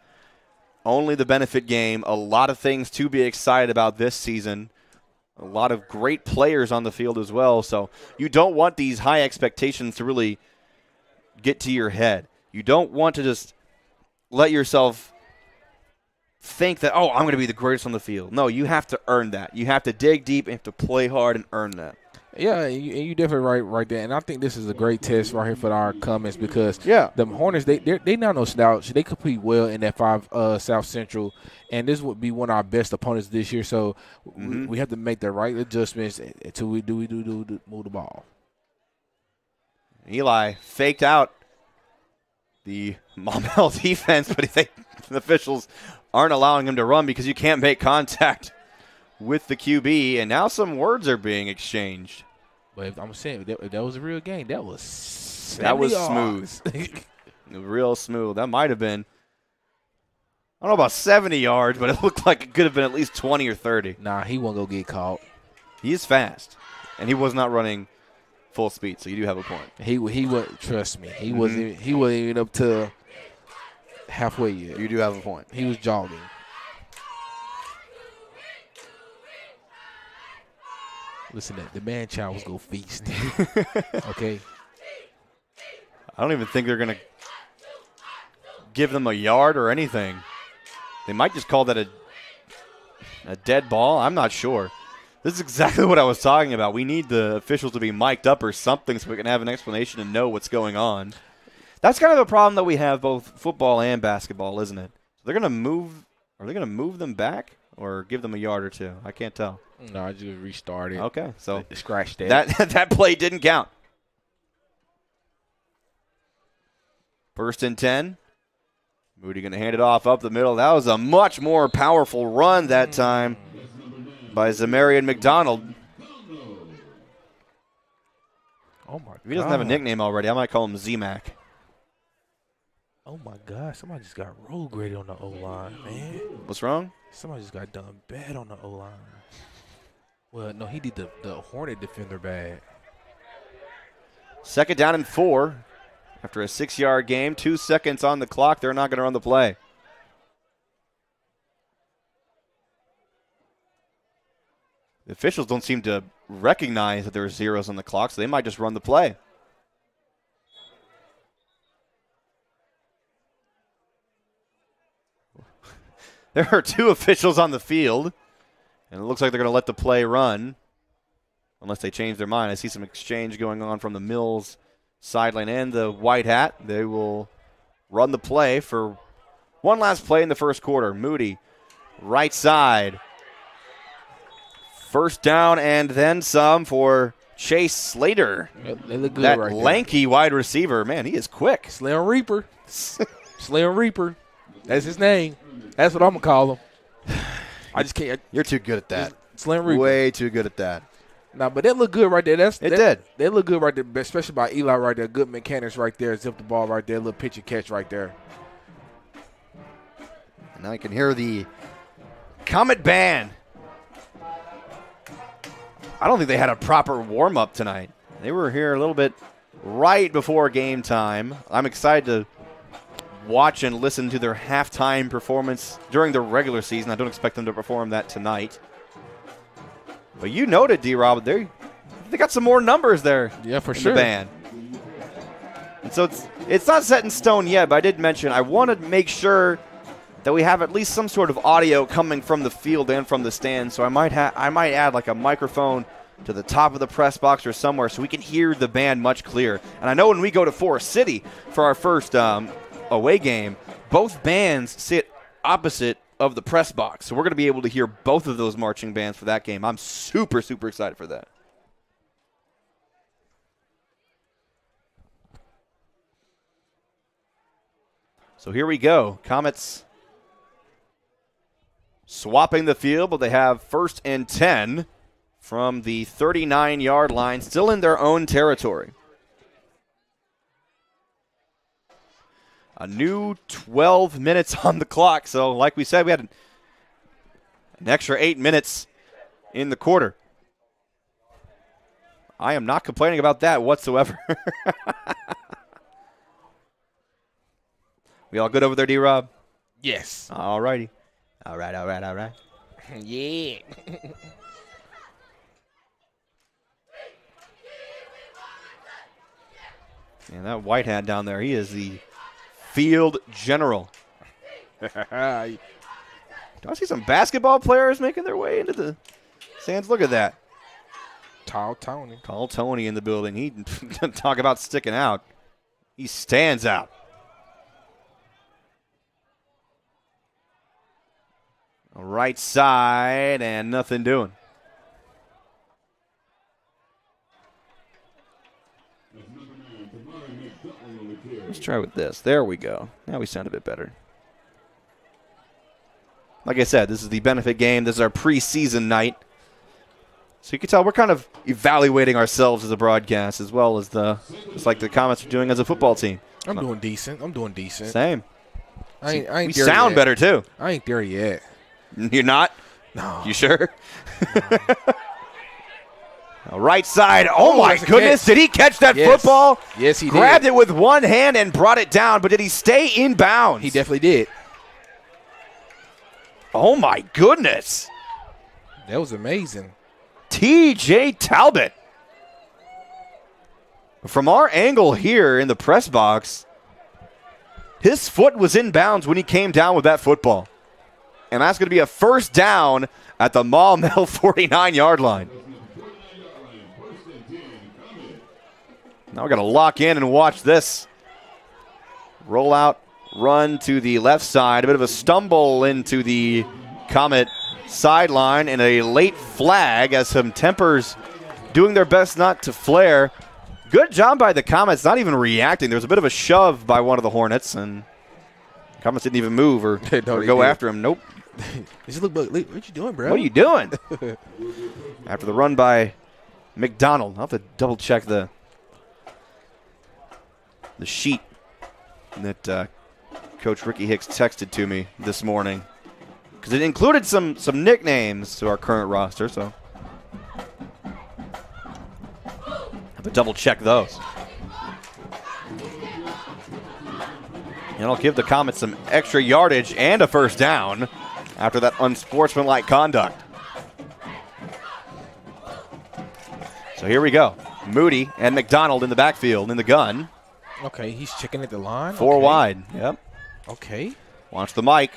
only the benefit game. A lot of things to be excited about this season. A lot of great players on the field as well. So you don't want these high expectations to really get to your head. You don't want to just let yourself think that, oh, I'm going to be the greatest on the field. No, you have to earn that. You have to dig deep and have to play hard and earn that. Yeah, you definitely right there. And I think this is a great test right here for our Comets because the Hornets, they not no slouch. They compete well in that 5 South Central, and this would be one of our best opponents this year. So we have to make the right adjustments until we do move the ball. Eli faked out the Maumelle defense, but the officials aren't allowing him to run because you can't make contact with the QB, and now some words are being exchanged. But if I'm saying if that was a real game, that was smooth. Real smooth. That might have been, I don't know about 70 yards, but it looked like it could have been at least 20 or 30. Nah, he won't go get caught. He is fast, and he was not running full speed, so you do have a point. He was, trust me, he wasn't even up to halfway yet. You do have a point. He was jogging. Listen, the man child was go feast. Okay. I don't even think they're going to give them a yard or anything. They might just call that a dead ball. I'm not sure. This is exactly what I was talking about. We need the officials to be mic'd up or something so we can have an explanation and know what's going on. That's kind of a problem that we have both football and basketball, isn't it? They're going to move. Are they going to move them back or give them a yard or two? I can't tell. No, I just restarted. Okay, so scratch that. That play didn't count. First and 10. Moody going to hand it off up the middle. That was a much more powerful run that time by Zamarian McDonald. Oh, my God. If he doesn't have a nickname already, I might call him Z-Mac. Oh, my God. Somebody just got road graded on the O-line, man. What's wrong? Somebody just got done bad on the O-line. Well, no, he did the Hornet defender bad. Second down and 4. After a 6-yard game, 2 seconds on the clock, they're not going to run the play. The officials don't seem to recognize that there are zeros on the clock, so they might just run the play. There are 2 officials on the field, and it looks like they're going to let the play run unless they change their mind. I see some exchange going on from the Mills sideline and the white hat. They will run the play for one last play in the first quarter. Moody, right side. First down and then some for Chase Slater. They look good that right lanky there. Wide receiver. Man, he is quick. Slim Reaper. Slim Reaper. That's his name. That's what I'm going to call him. I just can't. You're too good at that. Slim Reaper. Way too good at that. Nah, but that look good right there. It did. They look good right there, especially by Eli right there. Good mechanics right there. Zip the ball right there. Little pitch and catch right there. And Now you can hear the Comet Band. I don't think they had a proper warm-up tonight. They were here a little bit right before game time. I'm excited to watch and listen to their halftime performance during the regular season. I don't expect them to perform that tonight. But you noted, D-Rob, they got some more numbers there. Yeah, for in sure. The band. And so it's not set in stone yet, but I did mention I want to make sure that we have at least some sort of audio coming from the field and from the stand. So I might add like a microphone to the top of the press box or somewhere so we can hear the band much clearer. And I know when we go to Forest City for our first away game, both bands sit opposite of the press box. So we're going to be able to hear both of those marching bands for that game. I'm super, super excited for that. So here we go. Comets swapping the field, but they have 1st and 10 from the 39-yard line, still in their own territory. A new 12 minutes on the clock. So like we said, we had an extra 8 minutes in the quarter. I am not complaining about that whatsoever. We all good over there, D-Rob? Yes. All righty. All right. Yeah. And that white hat down there, he is the field general. Do I see some basketball players making their way into the stands? Look at that. Tall Tony. Tall Tony in the building. He talk about sticking out. He stands out. Right side and nothing doing. Let's try with this. There we go. Now we sound a bit better. Like I said, this is the benefit game. This is our preseason night. So you can tell we're kind of evaluating ourselves as a broadcast as well as just like the Comets are doing as a football team. I'm doing decent. Same. I ain't We there sound yet. better too. I ain't there yet. You're not? No. You sure? Right side. Oh, my that's a goodness. catch. Did he catch that Yes. football? Yes, he Grabbed did. it with one hand and brought it down, but did he stay in bounds? He definitely did. Oh, my goodness. That was amazing. T.J. Talbot. From our angle here in the press box, his foot was in bounds when he came down with that football. And that's going to be a first down at the Maumelle 49-yard line. Now we're going to lock in and watch this. Roll out, run to the left side. A bit of a stumble into the Comet sideline and a late flag as some tempers doing their best not to flare. Good job by the Comets, not even reacting. There was a bit of a shove by one of the Hornets, and Comets didn't even move or go after him. Nope. He said, look, what you doing, bro? What are you doing? After the run by McDonald. I'll have to double-check the sheet that Coach Ricky Hicks texted to me this morning, because it included some nicknames to our current roster, so have to double-check those. And I'll give the Comets some extra yardage and a first down after that unsportsmanlike conduct. So here we go. Moody and McDonald in the backfield in the gun. Okay, he's checking at the line. Four okay. wide. Yep. Okay. Watch the mic.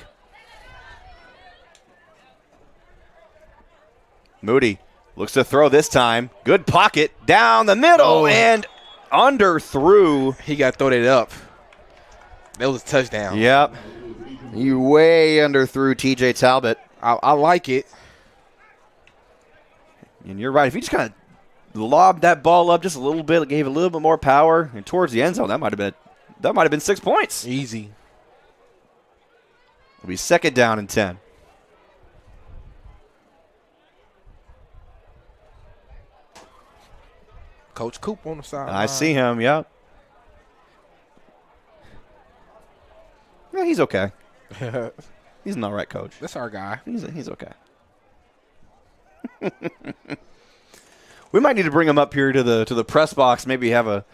Moody looks to throw this time. Good pocket down the middle and under through. He got to throw that up. That was a touchdown. Yep. You way under through T.J. Talbot. I like it. And you're right. If you just kind of lobbed that ball up just a little bit, gave it a little bit more power, and towards the end zone, that might have been 6 points. Easy. It'll be second down and 10. Coach Coop on the side. I see him, yep. Yeah, he's okay. He's an all right coach. That's our guy. He's okay. We might need to bring him up here to the press box. Maybe have a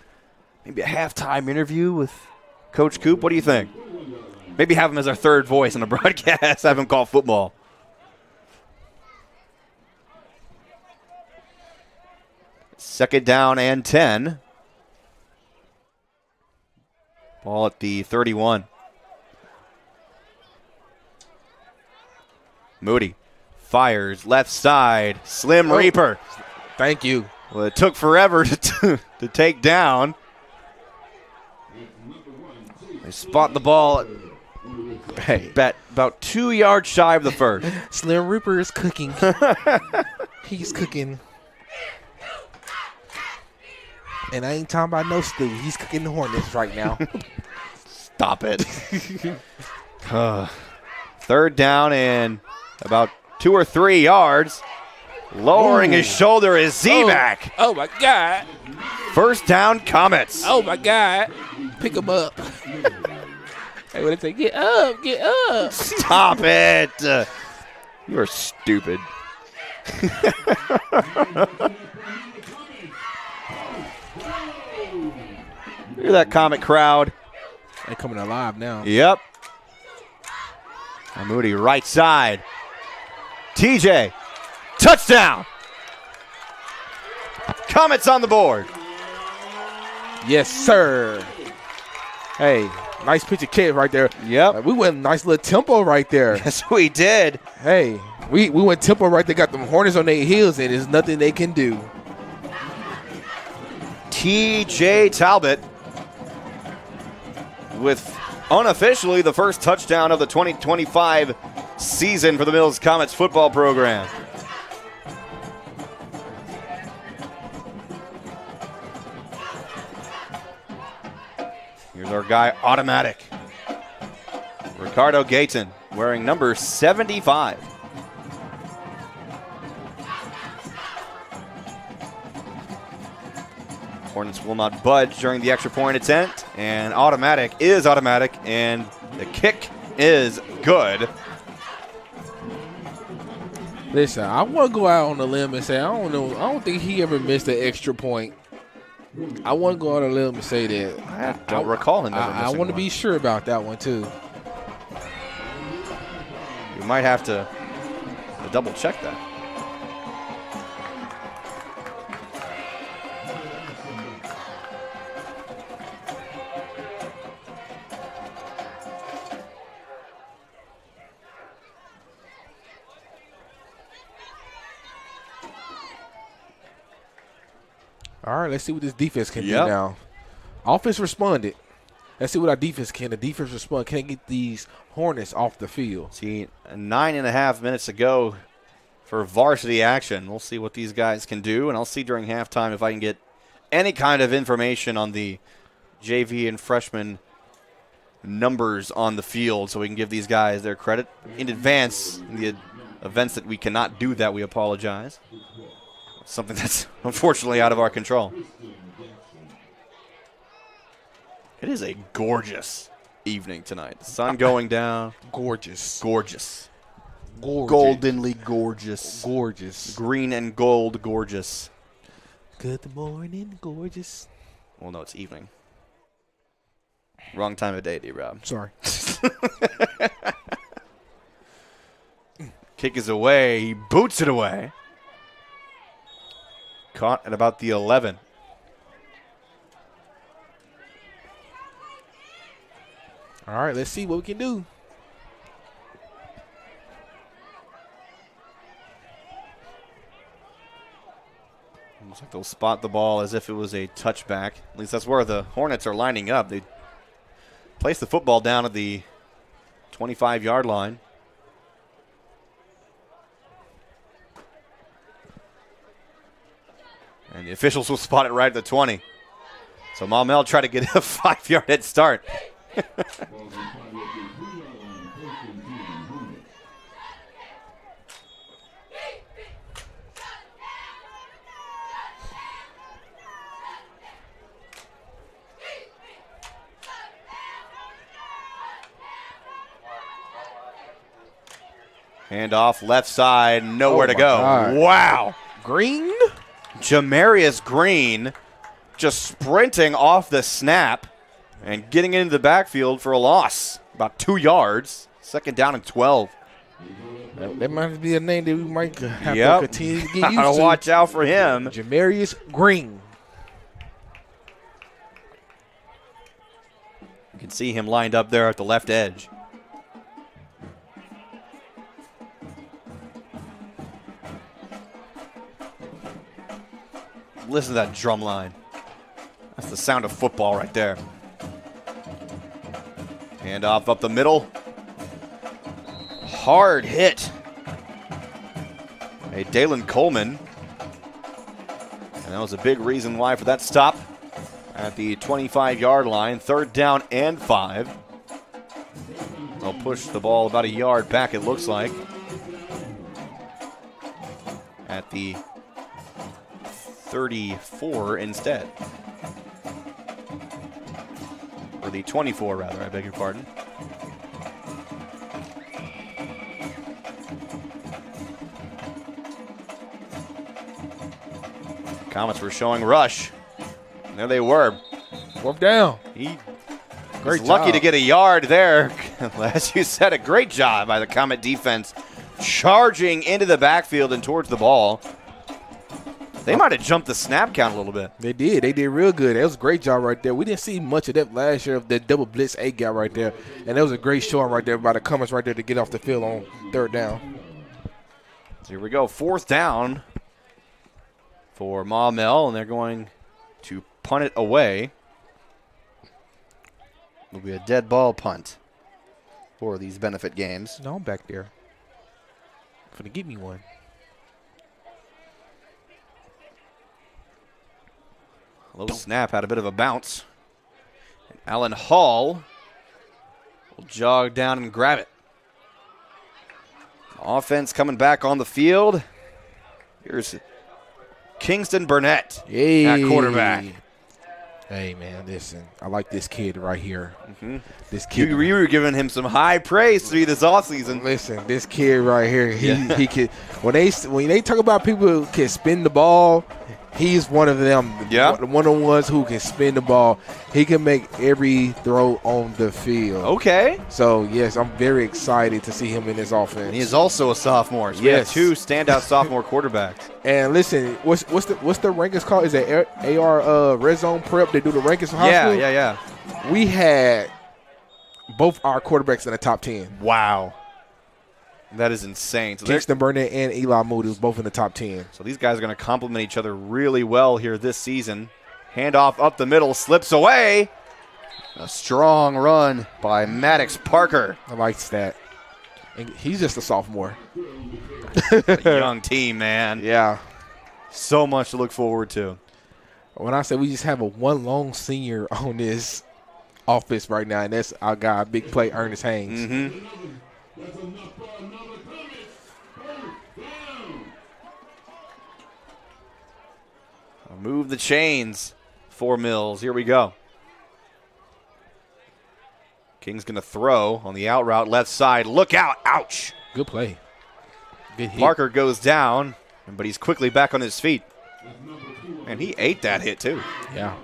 halftime interview with Coach Coop. What do you think? Maybe have him as our third voice on the broadcast. Have him call football. Second down and 10. Ball at the 31. Moody fires left side. Slim Reaper. Thank you. Well, it took forever to take down. They spot the ball about 2 yards shy of the first. Slim Reaper is cooking. He's cooking. And I ain't talking about no stew. He's cooking the Hornets right now. Stop it. Third down and about 2 or 3 yards. Lowering his shoulder is Z-back. Oh, my God. First down, Comets. Oh, my God. Pick him up. Hey, what did they say? Get up, get up. Stop it. You are stupid. Look at that Comet crowd. They're coming alive now. Yep. Moody right side. TJ. Touchdown. Comets on the board. Yes, sir. Hey, nice pitch of kick right there. Yep. We went nice little tempo right there. Yes, we did. Hey, we went tempo right there. Got them Hornets on their heels, and there's nothing they can do. TJ Talbot with unofficially the first touchdown of the 2025 season for the Mills Comets football program. Here's our guy, Automatic. Ricardo Gayton, wearing number 75. Hornets will not budge during the extra point attempt, and Automatic is Automatic, and the kick is good. Listen, I want to go out on a limb and say I don't think he ever missed an extra point. I want to go out on a limb and say that. I don't recall him ever missing I want to be sure about that one too. You might have to double check that. All right, let's see what this defense can do now. Offense responded. Let's see what our defense can. The defense respond. Can get these Hornets off the field. See, 9.5 minutes to go for varsity action. We'll see what these guys can do, and I'll see during halftime if I can get any kind of information on the JV and freshman numbers on the field so we can give these guys their credit in advance. In the events that we cannot do that, we apologize. Something that's unfortunately out of our control. It is a gorgeous evening tonight. The sun going down. Gorgeous. Gorgeous. Gorgeous. Goldenly gorgeous. Gorgeous. Green and gold gorgeous. Good morning, gorgeous. Well, no, it's evening. Wrong time of day, D-Rob. Sorry. Kick is away. He boots it away. Caught at about the 11. All right, let's see what we can do. Looks like they'll spot the ball as if it was a touchback. At least that's where the Hornets are lining up. They place the football down at the 25-yard line. And the officials will spot it right at the 20. So Maumelle tried to get a 5-yard head start. Hand off left side, nowhere to go. God. Wow. Green? Jamarius Green just sprinting off the snap and getting into the backfield for a loss. About 2 yards. Second down and 12. That might be a name that we might have to continue to get used to. Watch out for him. Jamarius Green. You can see him lined up there at the left edge. Listen to that drum line. That's the sound of football right there. Hand off up the middle. Hard hit. Hey, Dalen Coleman. And that was a big reason why for that stop at the 25-yard line. 3rd down and 5. They'll push the ball about a yard back, it looks like. At the 34 instead. Or the 24, rather, I beg your pardon. Comets were showing rush. And there they were. 4th down. He was lucky to get a yard there. As you said, a great job by the Comet defense charging into the backfield and towards the ball. They might have jumped the snap count a little bit. They did. They did real good. That was a great job right there. We didn't see much of that last year of the double blitz A gap right there. And that was a great showing right there by the Comets right there to get off the field on 3rd down. So here we go. 4th down for Maumelle, and they're going to punt it away. It'll be a dead ball punt for these benefit games. No, I'm back there. Finna give me one. Low snap had a bit of a bounce. And Allen Hall will jog down and grab it. Offense coming back on the field. Here's Kingston Burnett at quarterback. Hey, man, listen. I like this kid right here. Mm-hmm. This kid. You were giving him some high praise through this offseason. Listen, this kid right here, he can. When they talk about people who can spin the ball, he's one of them. Yeah. One of the ones who can spin the ball. He can make every throw on the field. Okay. So, yes, I'm very excited to see him in this offense. And he is also a sophomore. So we have 2 standout sophomore quarterbacks. And listen, what's the rankings called? Is it AR Red Zone Prep? They do the rankings for high school? Yeah. We had both our quarterbacks in the top 10. Wow. That is insane. So Kingston Burnett and Eli Moody was both in the top 10. So these guys are going to complement each other really well here this season. Handoff up the middle, slips away. A strong run by Maddox Parker. I like that. And he's just a sophomore. A young team, man. Yeah. So much to look forward to. When I say we just have a one lone senior on this offense right now, and that's our guy, big play Ernest Haynes. Mm-hmm. Move the chains for Mills. Here we go. King's going to throw on the out route left side. Look out. Ouch. Good play. Good hit. Parker goes down, but he's quickly back on his feet. And he ate that hit, too. Yeah.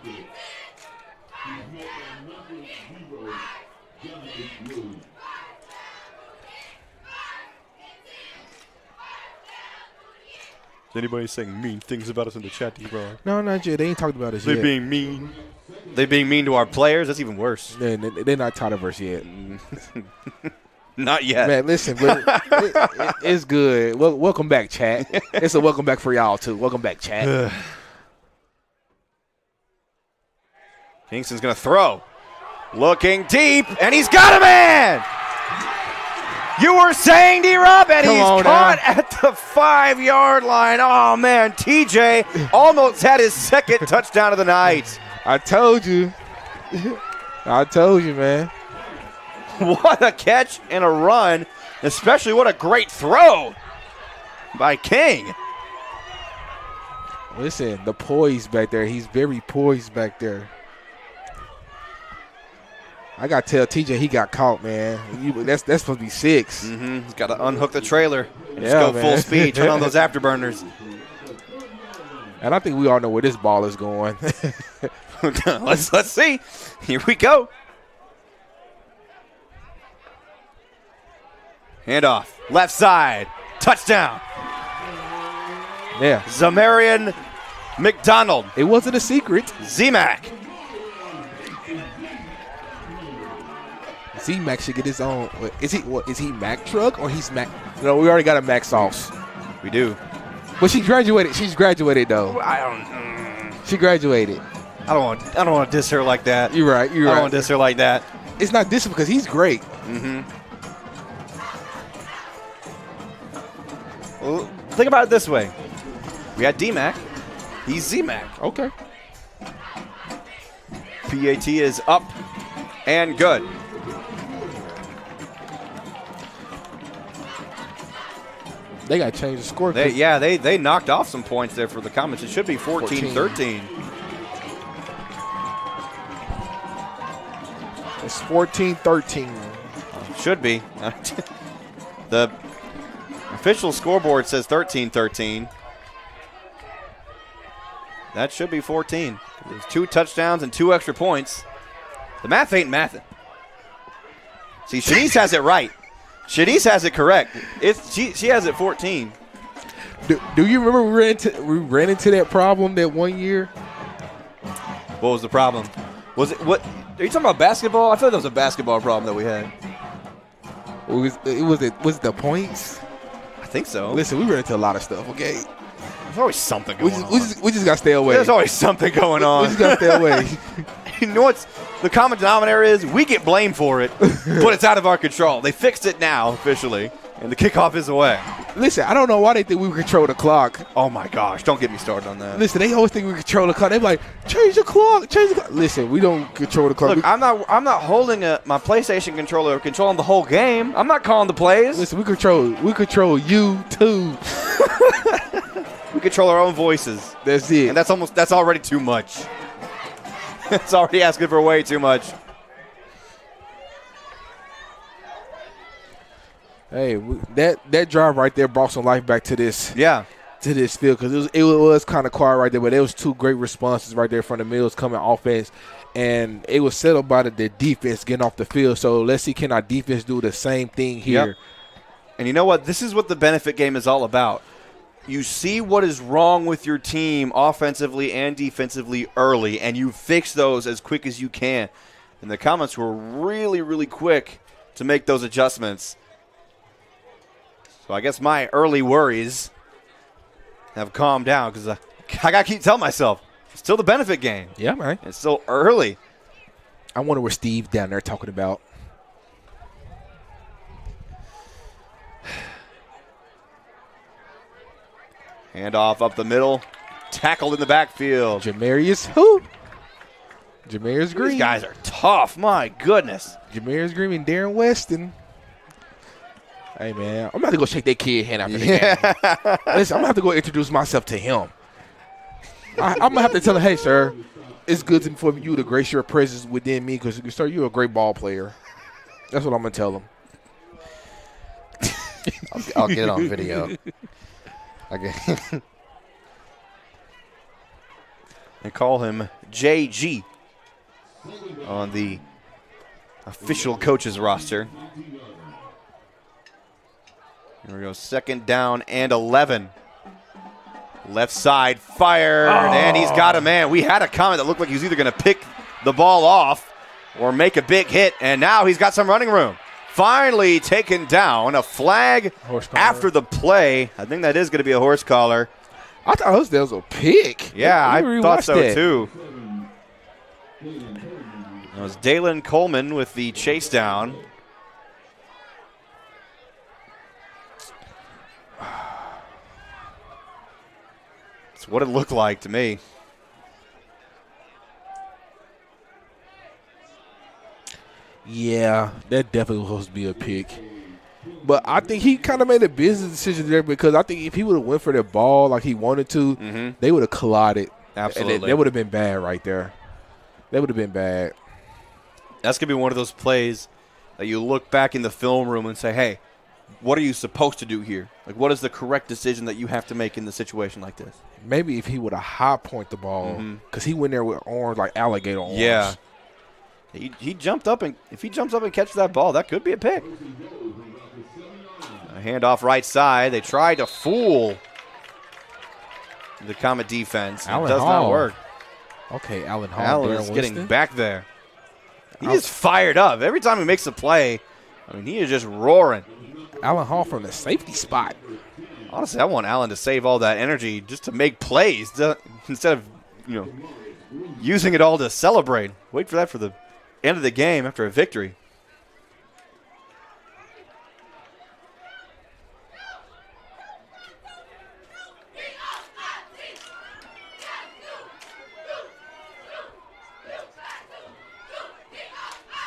Is anybody saying mean things about us in the chat, D-Bro? No, not yet. They ain't talked about us yet. They're being mean. They being mean to our players? That's even worse. They're not taught of us yet. Not yet. Man, listen, it's good. Welcome back, chat. It's a welcome back for y'all, too. Welcome back, chat. Kingston's going to throw. Looking deep, and he's got a man! You were saying, D-Rob, and he's caught at the 5-yard line. Oh, man, TJ almost had his second touchdown of the night. I told you. I told you, man. What a catch and a run, especially what a great throw by King. Listen, the poise back there. He's very poised back there. I got to tell TJ he got caught, man. That's supposed to be 6. Mm-hmm. He's got to unhook the trailer and just Yeah, go full speed. Turn on those afterburners. And I think we all know where this ball is going. Let's see. Here we go. Handoff. Left side. Touchdown. Yeah. Zamarian McDonald. It wasn't a secret. Z-Mac. Z-Mac should get his own. Is he Mac truck or he's Mac? No, we already got a Mac sauce. We do. But she graduated. She's graduated though. She graduated. I don't want to diss her like that. You're right. I don't want to diss her like that. It's not this because he's great. Mm-hmm. Well, think about it this way. We had D-Mac. He's Z-Mac. Okay. PAT is up and good. They got to change the score. They knocked off some points there for the Comets. It should be 14-13. It's 14-13. Should be. The official scoreboard says 13-13. That should be 14. There's 2 touchdowns and 2 extra points. The math ain't mathing. See, Shanice has it right. Shanice has it correct. She has it 14. Do you remember we ran into that problem that one year? What was the problem? Was it what? Are you talking about basketball? I feel like that was a basketball problem that we had. Was it the points? I think so. Listen, we ran into a lot of stuff. Okay. There's always something going on. We just got to stay away. There's always something going on. We just got to stay away. You know what's the common denominator is? We get blamed for it, but it's out of our control. They fixed it now officially, and the kickoff is away. Listen, I don't know why they think we control the clock. Oh my gosh, don't get me started on that. Listen, they always think we control the clock. They're like, change the clock. Listen, we don't control the clock. Look, I'm not holding my PlayStation controller controlling the whole game. I'm not calling the plays. Listen, we control you too. We control our own voices. That's it. And that's already too much. It's already asking for way too much. Hey, that drive right there brought some life back to this. Yeah. To this field because it was kind of quiet right there, but there was 2 great responses right there from the Mills coming offense, and it was settled by the defense getting off the field. So let's see, can our defense do the same thing here? Yep. And you know what? This is what the benefit game is all about. You see what is wrong with your team offensively and defensively early, and you fix those as quick as you can. And the Comets were really, really quick to make those adjustments. So I guess my early worries have calmed down because I got to keep telling myself, it's still the benefit game. Yeah, man. It's still early. I wonder what Steve down there talking about. Handoff up the middle. Tackled in the backfield. Jamarius Green. These guys are tough. My goodness. Jamarius Green and Darren Weston. Hey, man, I'm about to go shake that kid hand after the game. Listen, I'm going to have to go introduce myself to him. I'm going to have to tell him, hey, sir, it's good for you to grace your presence within me because, sir, you're a great ball player. That's what I'm going to tell him. I'll get it on video. Okay. They call him JG on the official coaches roster. Here we go, 2nd down and 11. Left side fired, and he's got a man. We had a comment that looked like he was either going to pick the ball off or make a big hit, and now he's got some running room. Finally taken down. A flag after the play. I think that is going to be a horse collar. I thought that was a pick. Yeah, I thought so too. That was Dalen Coleman with the chase down. It's what it looked like to me. Yeah, that definitely was supposed to be a pick. But I think he kind of made a business decision there because I think if he would have went for the ball like he wanted to, they would have collided. Absolutely. That would have been bad right there. That would have been bad. That's going to be one of those plays that you look back in the film room and say, hey, what are you supposed to do here? Like, what is the correct decision that you have to make in the situation like this? Maybe if he would have high point the ball, because he went there with arms like alligator arms. Yeah. He jumped up, and if he jumps up and catches that ball, that could be a pick. A handoff right side. They tried to fool the Comet defense. It does not work. Okay, Allen Hall. Allen is getting back there. He is fired up. Every time he makes a play, I mean, he is just roaring. Allen Hall from the safety spot. Honestly, I want Allen to save all that energy just to make plays instead of, using it all to celebrate. Wait for that for the end of the game after a victory.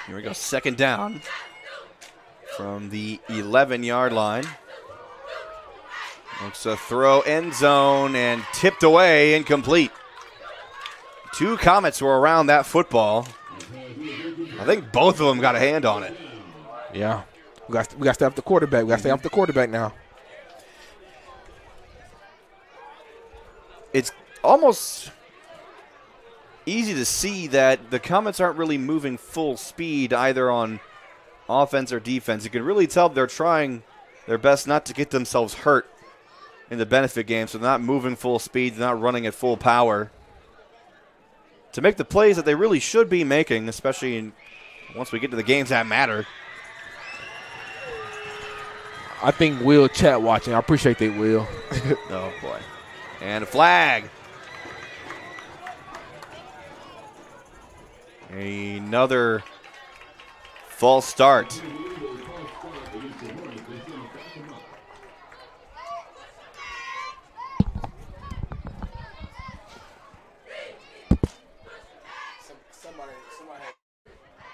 Here we go, second down from the 11-yard line. Looks a throw, end zone, and tipped away, incomplete. 2 Comets were around that football. I think both of them got a hand on it. Yeah. We got to stay off the quarterback. We got to stay off the quarterback now. It's almost easy to see that the Comets aren't really moving full speed either on offense or defense. You can really tell they're trying their best not to get themselves hurt in the benefit game, so they're not moving full speed, they're not running at full power to make the plays that they really should be making, especially once we get to the games that matter. I think Will chat watching. I appreciate that, Will. Oh, boy. And a flag. Another false start. Somebody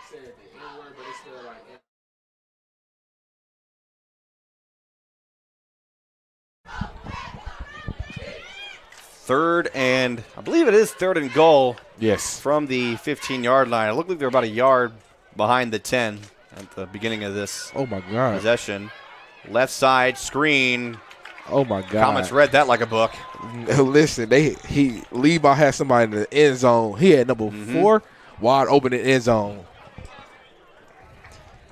said the N-word, but it's still like Third and, I believe it is third and goal. Yes. From the 15-yard line. It looked like they're about a yard behind the 10 at the beginning of this possession. Left side screen. Oh, my God. Comets read that like a book. Listen, Levi had somebody in the end zone. He had number 4 wide open in the end zone.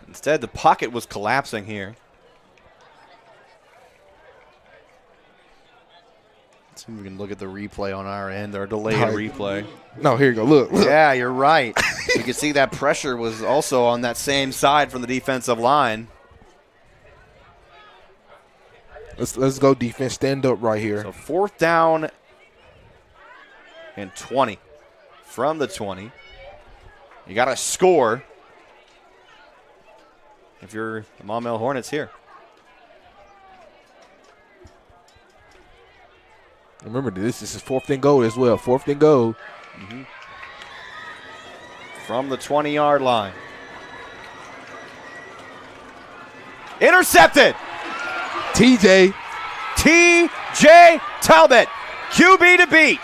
Instead, the pocket was collapsing here. Let's see if we can look at the replay on our end, our delayed replay. No, here you go. Look. Yeah, you're right. You can see that pressure was also on that same side from the defensive line. Let's go defense. Stand up right here. So 4th down and 20 from the 20. You got to score if you're the Maumelle Hornets here. Remember, this is 4th and goal as well. 4th and goal. From the 20-yard line. Intercepted. TJ Talbot, QB to beat.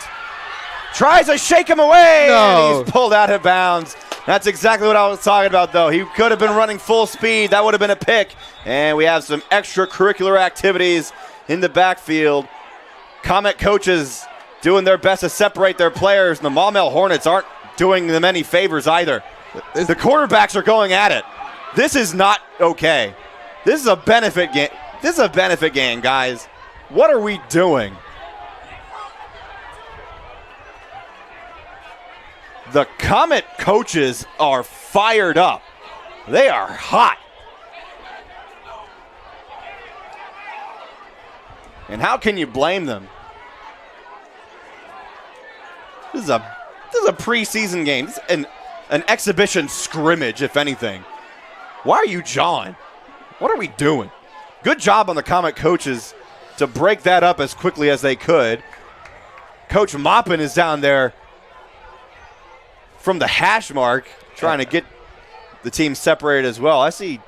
Tries to shake him away, and he's pulled out of bounds. That's exactly what I was talking about, though. He could have been running full speed. That would have been a pick. And we have some extracurricular activities in the backfield. Comet coaches doing their best to separate their players, and the Maumelle Hornets aren't doing them any favors either. The quarterbacks are going at it. This is not okay. This is a benefit game. This is a benefit game, guys. What are we doing? The Comet coaches are fired up. They are hot. And how can you blame them? This is a preseason game. This is an exhibition scrimmage, if anything. Why are you jawing? What are we doing? Good job on the Comet coaches to break that up as quickly as they could. Coach Maupin is down there from the hash mark trying to get the team separated as well. I see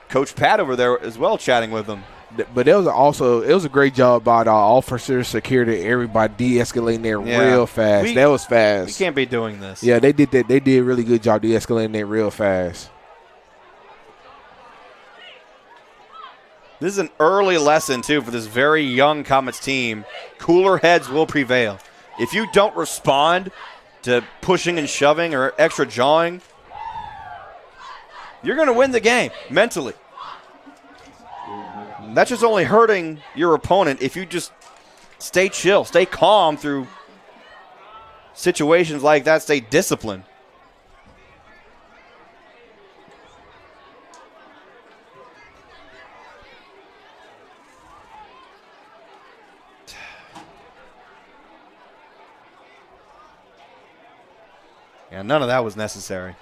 Coach Pat over there as well chatting with them. But it was a great job by the officers, security, everybody de-escalating there real fast. That was fast. We can't be doing this. Yeah, they did that. They did a really good job de-escalating there real fast. This is an early lesson, too, for this very young Comets team. Cooler heads will prevail. If you don't respond to pushing and shoving or extra jawing, you're going to win the game mentally. That's just only hurting your opponent if you just stay chill, stay calm through situations like that, stay disciplined. Yeah, none of that was necessary.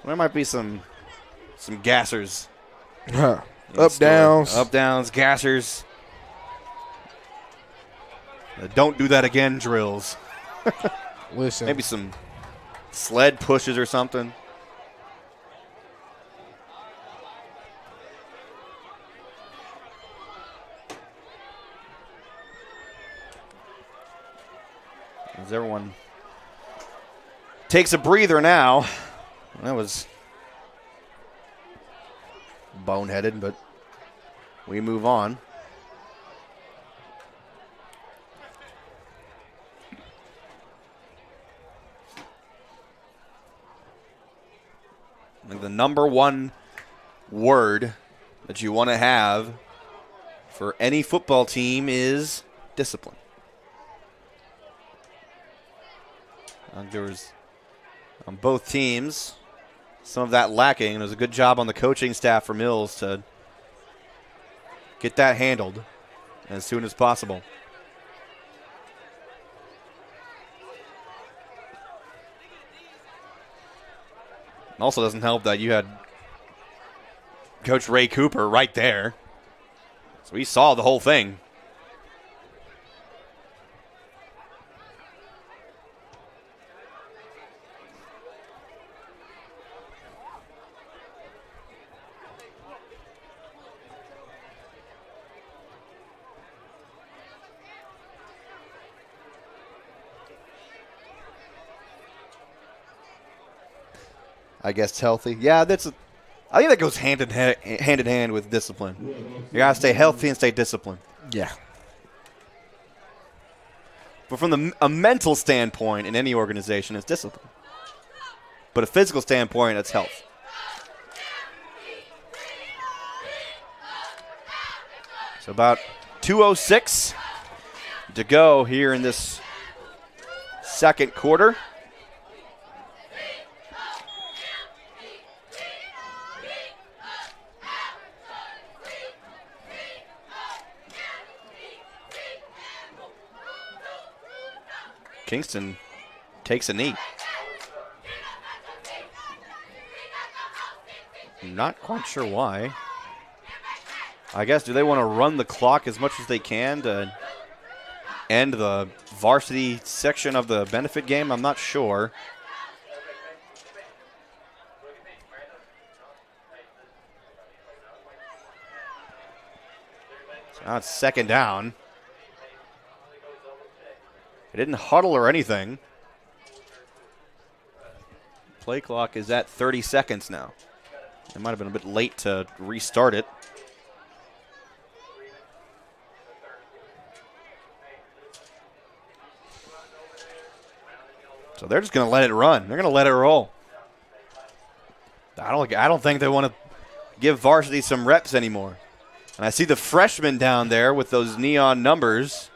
There might be some gassers. Up, downs. Up, downs, gassers. Don't do that again drills. Listen. Maybe some sled pushes or something. As everyone takes a breather now. That was boneheaded, but we move on. I think the number one word that you want to have for any football team is discipline. There was, on both teams, some of that lacking, and it was a good job on the coaching staff for Mills to get that handled as soon as possible. It also doesn't help that you had Coach Ray Cooper right there, so he saw the whole thing. I guess healthy. Yeah, I think that goes hand in hand with discipline. You gotta stay healthy and stay disciplined. Yeah. But from a mental standpoint in any organization, it's discipline. But a physical standpoint, it's health. So about 2:06 to go here in this second quarter. Kingston takes a knee. Not quite sure why. I guess, do they want to run the clock as much as they can to end the varsity section of the benefit game? I'm not sure. So now it's second down. They didn't huddle or anything. Play clock is at 30 seconds now. It might have been a bit late to restart it. So they're just going to let it run. They're going to let it roll. I don't think they want to give varsity some reps anymore. And I see the freshmen down there with those neon numbers.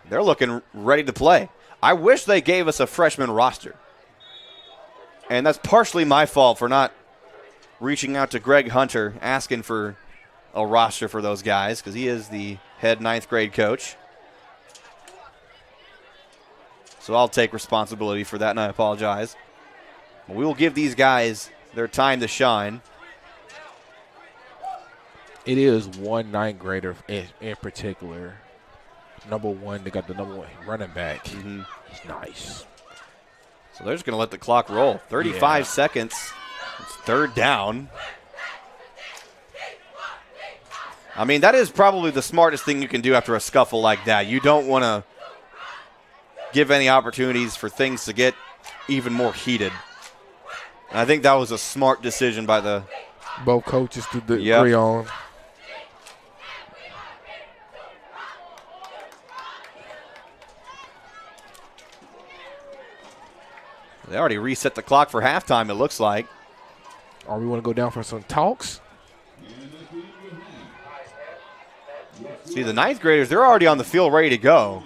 They're looking ready to play. I wish they gave us a freshman roster. And that's partially my fault for not reaching out to Greg Hunter, asking for a roster for those guys, because he is the head ninth grade coach. So I'll take responsibility for that, and I apologize. But we will give these guys their time to shine. It is one ninth grader in particular. Number one, they got the number one running back. Mm-hmm. It's nice. So they're just going to let the clock roll. 35 seconds. It's third down. I mean, that is probably the smartest thing you can do after a scuffle like that. You don't want to give any opportunities for things to get even more heated. And I think that was a smart decision by the both coaches to agree on. They already reset the clock for halftime, it looks like. Or we want to go down for some talks? See, the ninth graders, they're already on the field ready to go.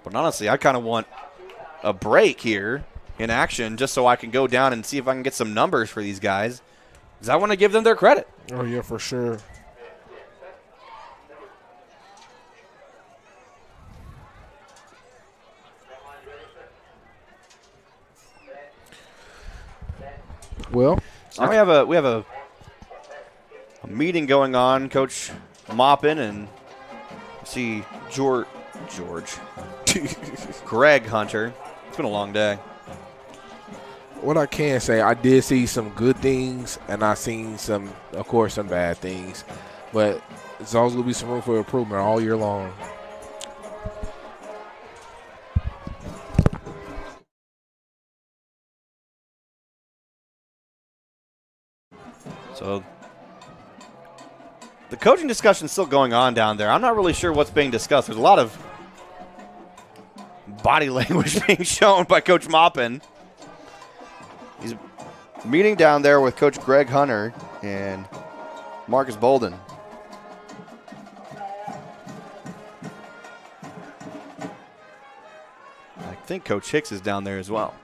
But honestly, I kind of want a break here in action just so I can go down and see if I can get some numbers for these guys. Because I want to give them their credit. Oh, yeah, for sure. Well, so we have a meeting going on. Coach Maupin and see George Greg Hunter. It's been a long day. What I can say, I did see some good things, and I seen some, of course, some bad things. But there's always going to be some room for improvement all year long. So the coaching discussion is still going on down there. I'm not really sure what's being discussed. There's a lot of body language being shown by Coach Maupin. He's meeting down there with Coach Greg Hunter and Marcus Bolden. I think Coach Hicks is down there as well.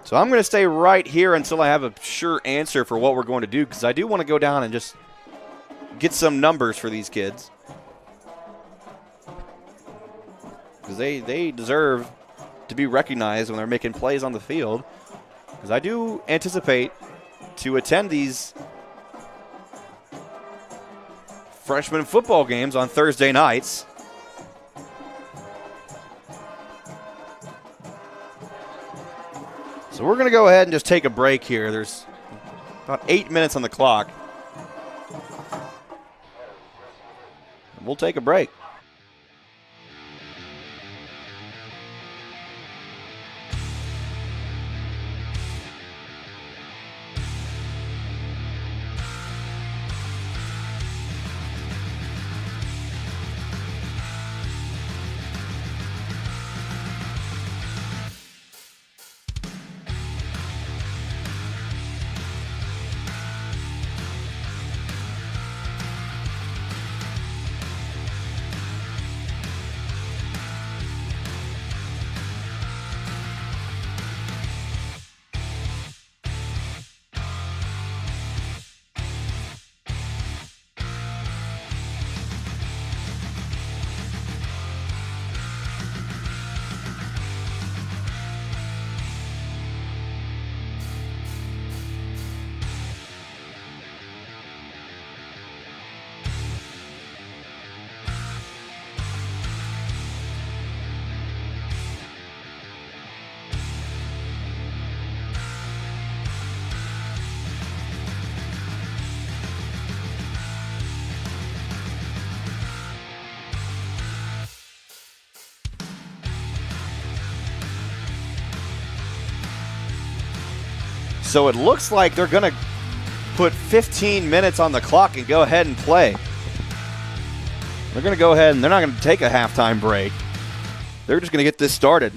So I'm going to stay right here until I have a sure answer for what we're going to do, because I do want to go down and just get some numbers for these kids. Because they deserve to be recognized when they're making plays on the field. Because I do anticipate to attend these freshman football games on Thursday nights. So we're going to go ahead and just take a break here. There's about 8 minutes on the clock. And we'll take a break. So it looks like they're going to put 15 minutes on the clock and go ahead and play. They're going to go ahead and they're not going to take a halftime break. They're just going to get this started.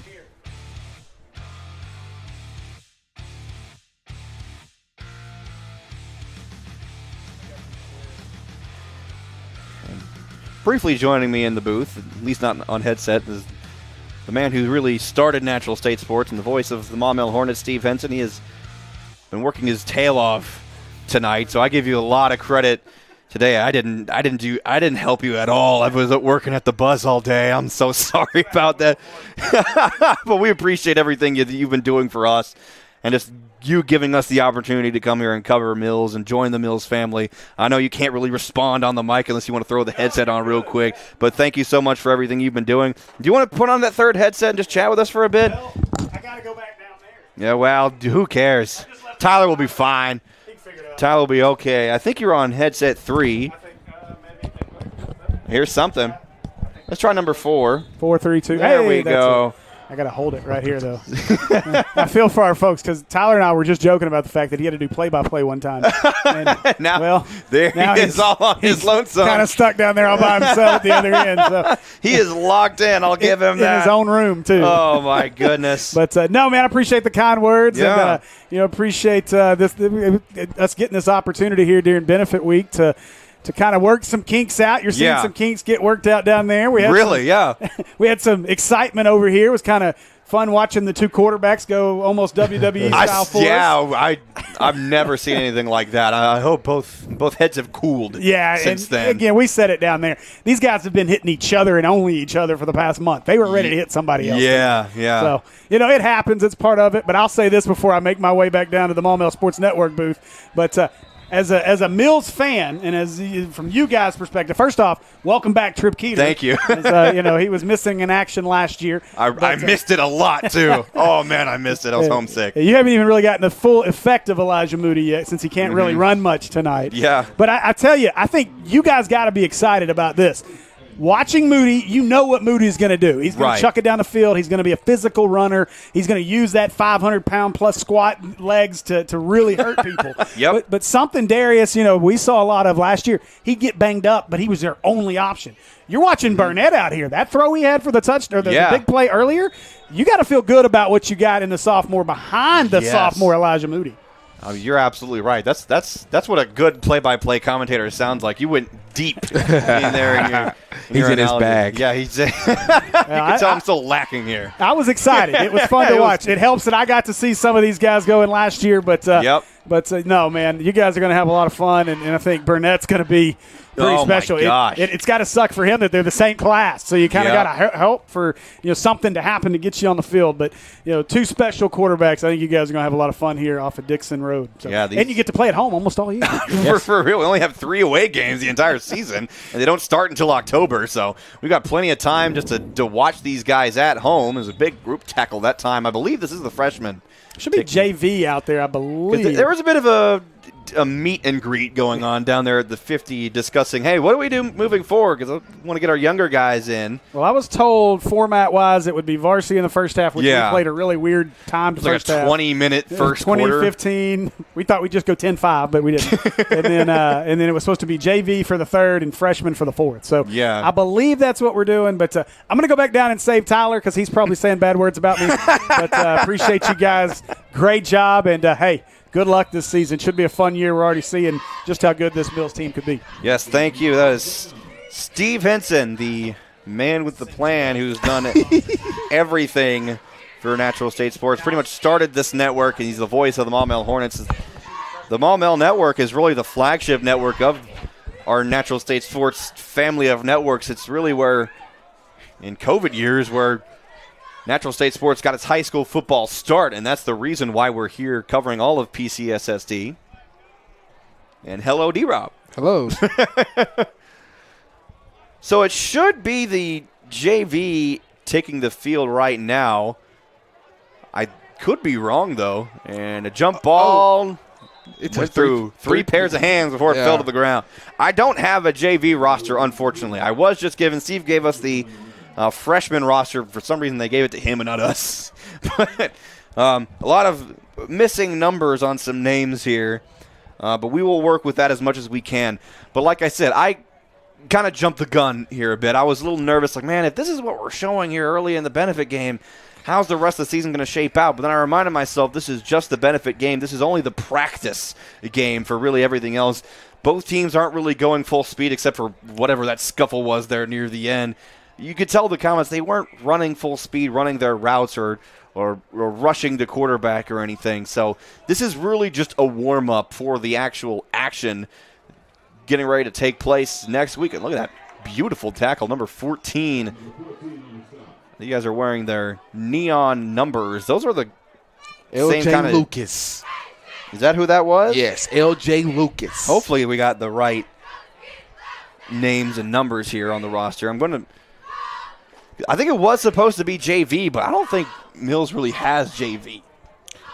And briefly joining me in the booth, at least not on headset, is the man who really started Natural State Sports and the voice of the Maumelle Hornets, Steve Henson. He has been working his tail off tonight, so I give you a lot of credit today. I didn't help you at all. I was working at the Buzz all day. I'm so sorry about that. But we appreciate everything you've been doing for us and just you giving us the opportunity to come here and cover Mills and join the Mills family. I know you can't really respond on the mic unless you want to throw the headset on real quick, but thank you so much for everything you've been doing. Do you want to put on that third headset and just chat with us for a bit? Well, I got to go back down there. Yeah, well, who cares? Tyler will be fine. He can figure it out. Tyler will be okay. I think you're on headset 3. I think maybe. Here's something. Let's try number 4. 4, 3, 2. There hey, we go. I got to hold it right here, though. I feel for our folks because Tyler and I were just joking about the fact that he had to do play-by-play one time. And, now he is all on his lonesome. Kind of stuck down there all by himself at the other end. So he is locked in. I'll give him that. In his own room, too. Oh, my goodness. But, no, man, I appreciate the kind words. Yeah. And, appreciate us getting this opportunity here during Benefit Week to kind of work some kinks out. You're seeing some kinks get worked out down there. We had some excitement over here. It was kind of fun watching the two quarterbacks go almost WWE style for us. Yeah, I've never seen anything like that. I hope both heads have cooled since then. Again, we said it down there. These guys have been hitting each other and only each other for the past month. They were ready to hit somebody else. Yeah. So, it happens. It's part of it. But I'll say this before I make my way back down to the Maumelle Sports Network booth. But as a Mills fan, and from you guys' perspective, first off, welcome back, Trip Keeter. Thank you. He was missing in action last year. I missed it a lot too. Oh man, I missed it. I was homesick. You haven't even really gotten the full effect of Elijah Moody yet, since he can't really run much tonight. Yeah. But I tell you, I think you guys got to be excited about this. Watching Moody, you know what Moody's going to do. He's going to chuck it down the field. He's going to be a physical runner. He's going to use that 500-pound plus squat legs to really hurt people. Yep. But something Darius, we saw a lot of last year. He'd get banged up, but he was their only option. You're watching Burnett out here. That throw he had for the touchdown, or the big play earlier, you got to feel good about what you got in the sophomore behind the sophomore Elijah Moody. Oh, you're absolutely right. That's what a good play-by-play commentator sounds like. You went deep in there. In your he's in analogy. his bag. Yeah, you can tell I'm still lacking here. I was excited. It was fun to watch. It helps that I got to see some of these guys going last year. But no, man, you guys are going to have a lot of fun, and I think Burnett's going to be pretty special. My gosh. It's got to suck for him that they're the same class, so you kind of got to help for something to happen to get you on the field. But two special quarterbacks. I think you guys are going to have a lot to fun here off of Dixon Road. So, and you get to play at home almost all year. For real, we only have 3 away games the entire season, and they don't start until October. So we got plenty of time just to watch these guys at home. There's a big group tackle that time. I believe this is the freshman. Should be JV out there, I believe. There was a bit of a meet and greet going on down there at the 50 discussing, hey, what do we do moving forward? Because I want to get our younger guys in. Well, I was told format-wise it would be varsity in the first half, which we played a really weird time to first half. Like a 20-minute first quarter. 20-15. We thought we'd just go 10-5, but we didn't. and then it was supposed to be JV for the third and freshman for the fourth. So I believe that's what we're doing. But I'm going to go back down and save Tyler because he's probably saying bad words about me. But appreciate you guys. Great job. And, hey, good luck this season. Should be a fun year. We're already seeing just how good this Mills team could be. Yes, thank you. That is Steve Henson, the man with the plan who's done everything for Natural State Sports. Pretty much started this network, and he's the voice of the Maumelle Hornets. The Maumelle Network is really the flagship network of our Natural State Sports family of networks. It's really where, in COVID years, where Natural State Sports got its high school football start, and that's the reason why we're here covering all of PCSSD. And hello, D-Rob. Hello. So it should be the JV taking the field right now. I could be wrong, though. And a jump ball It went through three pairs of hands before it fell to the ground. I don't have a JV roster, unfortunately. I was just given – Steve gave us the – freshman roster. For some reason, they gave it to him and not us. But a lot of missing numbers on some names here. But we will work with that as much as we can. But like I said, I kind of jumped the gun here a bit. I was a little nervous. Like, man, if this is what we're showing here early in the benefit game, how's the rest of the season going to shape out? But then I reminded myself this is just the benefit game. This is only the practice game for really everything else. Both teams aren't really going full speed except for whatever that scuffle was there near the end. You could tell the Comets they weren't running full speed, running their routes or rushing the quarterback or anything. So this is really just a warm-up for the actual action getting ready to take place next week. And look at that beautiful tackle, number 14. You guys are wearing their neon numbers. Those are the LJ same kind of Lucas. Is that who that was? Yes, L.J. Lucas. Hopefully we got the right names and numbers here on the roster. I think it was supposed to be JV, but I don't think Mills really has JV.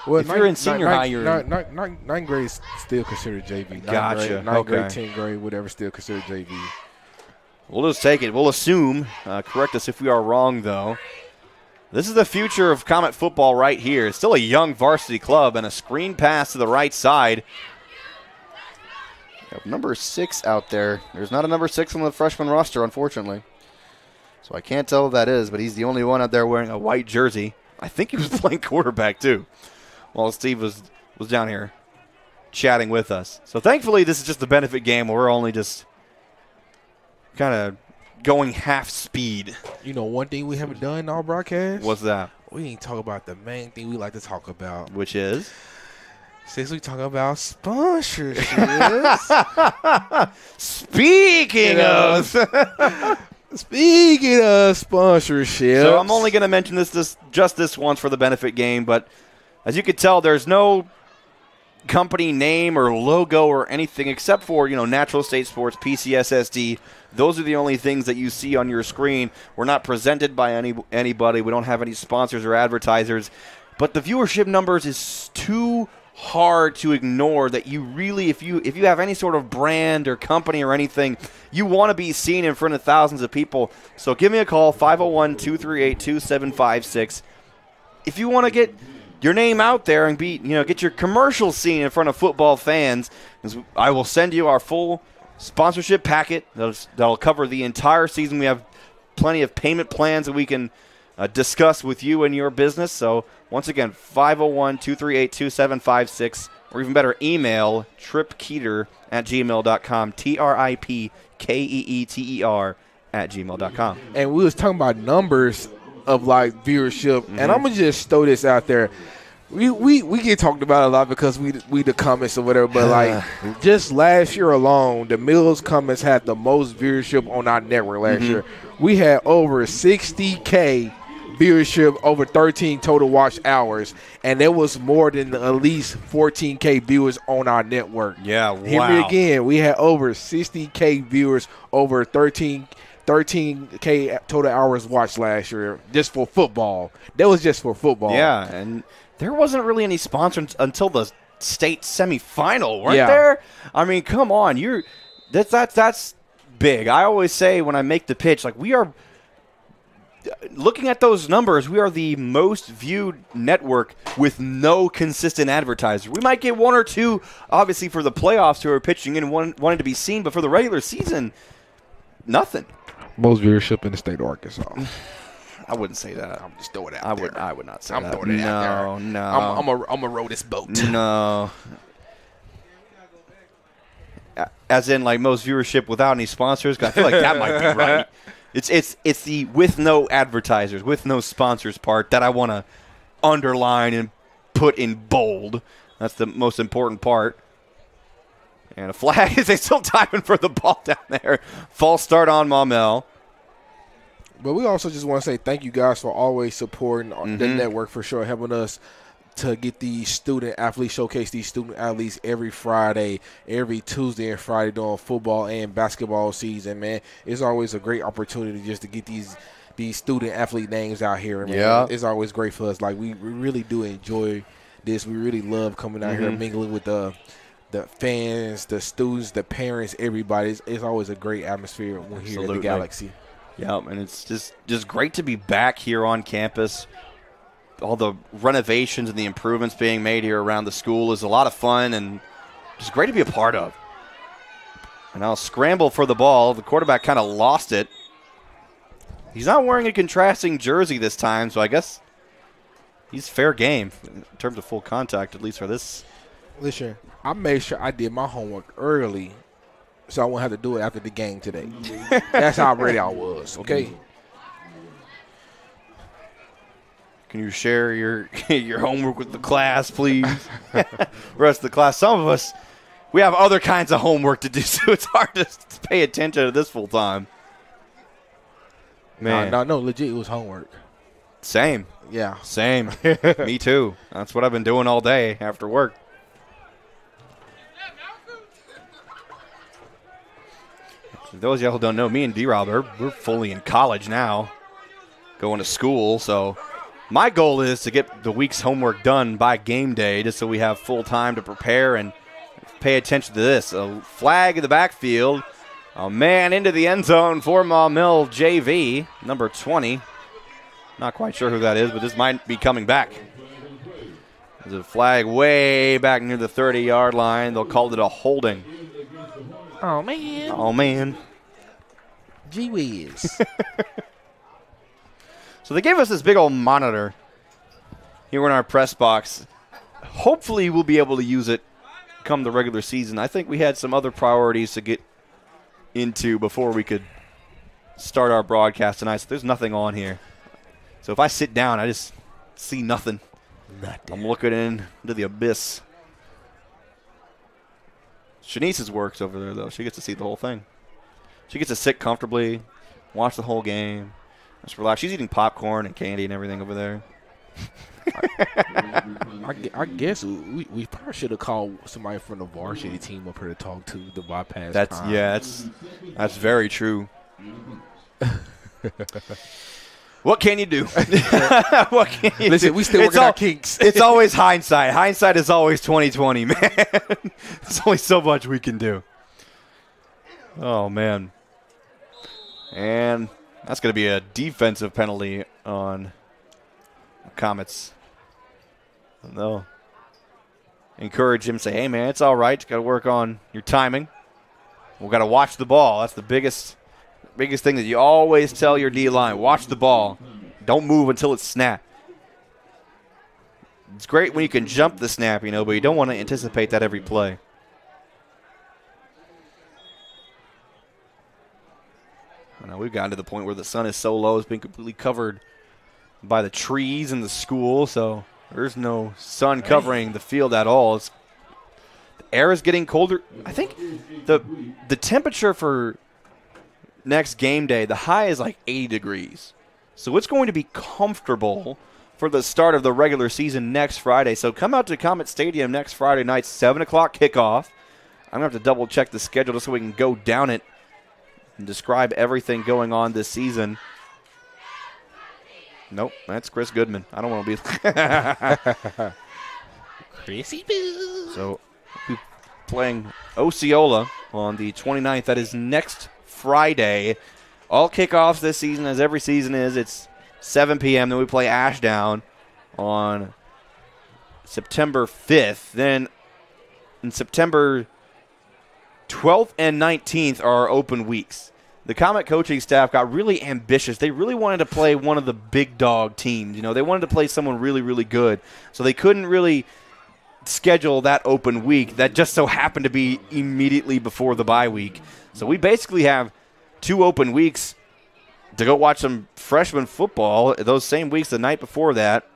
Well, if you're in senior high, you're ninth grade is still considered JV. Gotcha. Ninth grade, 10th grade, whatever, still considered JV. We'll just take it. We'll assume. Correct us if we are wrong, though. This is the future of Comet football right here. It's still a young varsity club, and a screen pass to the right side. Number 6 out there. There's not a number 6 on the freshman roster, unfortunately. So I can't tell who that is, but he's the only one out there wearing a white jersey. I think he was playing quarterback, too, while Steve was down here chatting with us. So thankfully, this is just a benefit game where we're only just kind of going half speed. You know, one thing we haven't done in our broadcast? What's that? We ain't talk about the main thing we like to talk about. Which is? Since we talk about sponsorships. Speaking of sponsorships. So I'm only going to mention just this once for the benefit game, but as you can tell, there's no company name or logo or anything except for, Natural State Sports, PCSSD. Those are the only things that you see on your screen. We're not presented by anybody. We don't have any sponsors or advertisers. But the viewership numbers is too hard to ignore that you really, if you have any sort of brand or company or anything, you want to be seen in front of thousands of people. So give me a call, 501-238-2756. If you want to get your name out there and get your commercial seen in front of football fans, I will send you our full sponsorship packet that'll cover the entire season. We have plenty of payment plans that we can discuss with you and your business. So once again, 501-238-2756, or even better, email tripkeeter@gmail.com, tripkeeter@gmail.com. And we was talking about numbers of viewership, and I'm gonna just throw this out there. We get talked about a lot because we the Comets or whatever, but just last year alone, the Mills Comets had the most viewership on our network last year. We had over 60K viewership, over 13 total watch hours, and there was more than at least 14K viewers on our network. Yeah, wow. Hear me again. We had over 60K viewers, over 13K total hours watched last year just for football. That was just for football. Yeah, and there wasn't really any sponsors until the state semifinal, weren't there? I mean, come on, that's big. I always say when I make the pitch, we are looking at those numbers. We are the most viewed network with no consistent advertiser. We might get one or two, obviously, for the playoffs who are pitching in and wanting to be seen, but for the regular season, nothing. Most viewership in the state of Arkansas. I wouldn't say that. I'm just throwing it out there. I would not say that. I'm throwing it out there. No. I'm gonna row this boat. No. As in, most viewership without any sponsors? 'Cause I feel like that might be right. It's the with no advertisers, with no sponsors part that I want to underline and put in bold. That's the most important part. And a flag. They still diving for the ball down there. False start on Maumelle. But we also just want to say thank you guys for always supporting the network, for sure, helping us to get these student athletes, showcase these student athletes every Friday, every Tuesday and Friday during football and basketball season, man. It's always a great opportunity just to get these student athlete names out here, man. Yeah. It's always great for us. We really do enjoy this. We really love coming out here and mingling with the fans, the students, the parents, everybody. It's always a great atmosphere when here at the Galaxy. Yeah, and it's just great to be back here on campus. All the renovations and the improvements being made here around the school is a lot of fun and just great to be a part of. And now scramble for the ball. The quarterback kind of lost it. He's not wearing a contrasting jersey this time, so I guess he's fair game in terms of full contact, at least for this. Listen, I made sure I did my homework early so I won't have to do it after the game today. That's how ready I was, okay? Can you share your homework with the class, please? Rest of the class. Some of us, we have other kinds of homework to do, so it's hard to pay attention to this full time. Man. No, legit, it was homework. Same. Yeah. Same. Me too. That's what I've been doing all day after work. For those of y'all who don't know, me and D-Rob, we're fully in college now, going to school. So my goal is to get the week's homework done by game day just so we have full time to prepare and pay attention to this. A flag in the backfield. A man into the end zone for Maumelle JV, number 20. Not quite sure who that is, but this might be coming back. There's a flag way back near the 30-yard line. They'll call it a holding. Oh, man. Oh, man. Gee whiz. So they gave us this big old monitor here in our press box. Hopefully we'll be able to use it come the regular season. I think we had some other priorities to get into before we could start our broadcast tonight. So there's nothing on here. So if I sit down, I just see nothing. I'm looking into the abyss. Shanice's works over there, though. She gets to see the whole thing. She gets to sit comfortably, watch the whole game, just relax. She's eating popcorn and candy and everything over there. I guess we probably should have called somebody from the varsity team up here to talk to the bypass. That's very true. What can you do? What can you Listen, do? we still working our kinks. It's always hindsight. Hindsight is always 20/20, man. There's only so much we can do. Oh, man. And that's going to be a defensive penalty on Comets. They'll encourage him, say, hey, man, it's all right. You got to work on your timing. We've got to watch the ball. That's the biggest thing that you always tell your D-line. Watch the ball. Don't move until it's snapped. It's great when you can jump the snap, but you don't want to anticipate that every play. I know we've gotten to the point where the sun is so low, it's been completely covered by the trees in the school, so there's no sun covering the field at all. The air is getting colder. I think the temperature for next game day, the high is like 80 degrees. So it's going to be comfortable for the start of the regular season next Friday. So come out to Comet Stadium next Friday night, 7 o'clock kickoff. I'm going to have to double-check the schedule just so we can go down it and describe everything going on this season. Nope, that's Chris Goodman. I don't want to be Chrissy Boo. So we'll be playing Osceola on the 29th. That is next Friday. All kickoffs this season, as every season is, it's 7 p.m. Then we play Ashdown on September 5th. Then in September 12th and 19th are our open weeks. The Comet coaching staff got really ambitious. They really wanted to play one of the big dog teams. They wanted to play someone really, really good. So they couldn't really schedule that open week. That just so happened to be immediately before the bye week. So we basically have 2 open weeks to go watch some freshman football. Those same weeks, the night before that,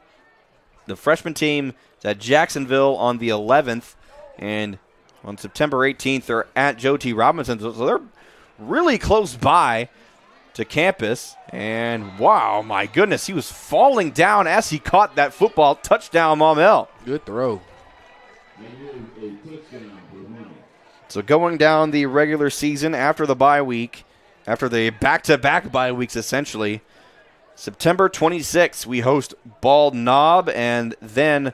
the freshman team is at Jacksonville on the 11th, and on September 18th, they're at Joe T. Robinson. So they're really close by to campus. And, wow, my goodness, he was falling down as he caught that football. Touchdown, Maumelle. Good throw. So going down the regular season after the bye week, after the back-to-back bye weeks essentially, September 26th, we host Bald Knob, and then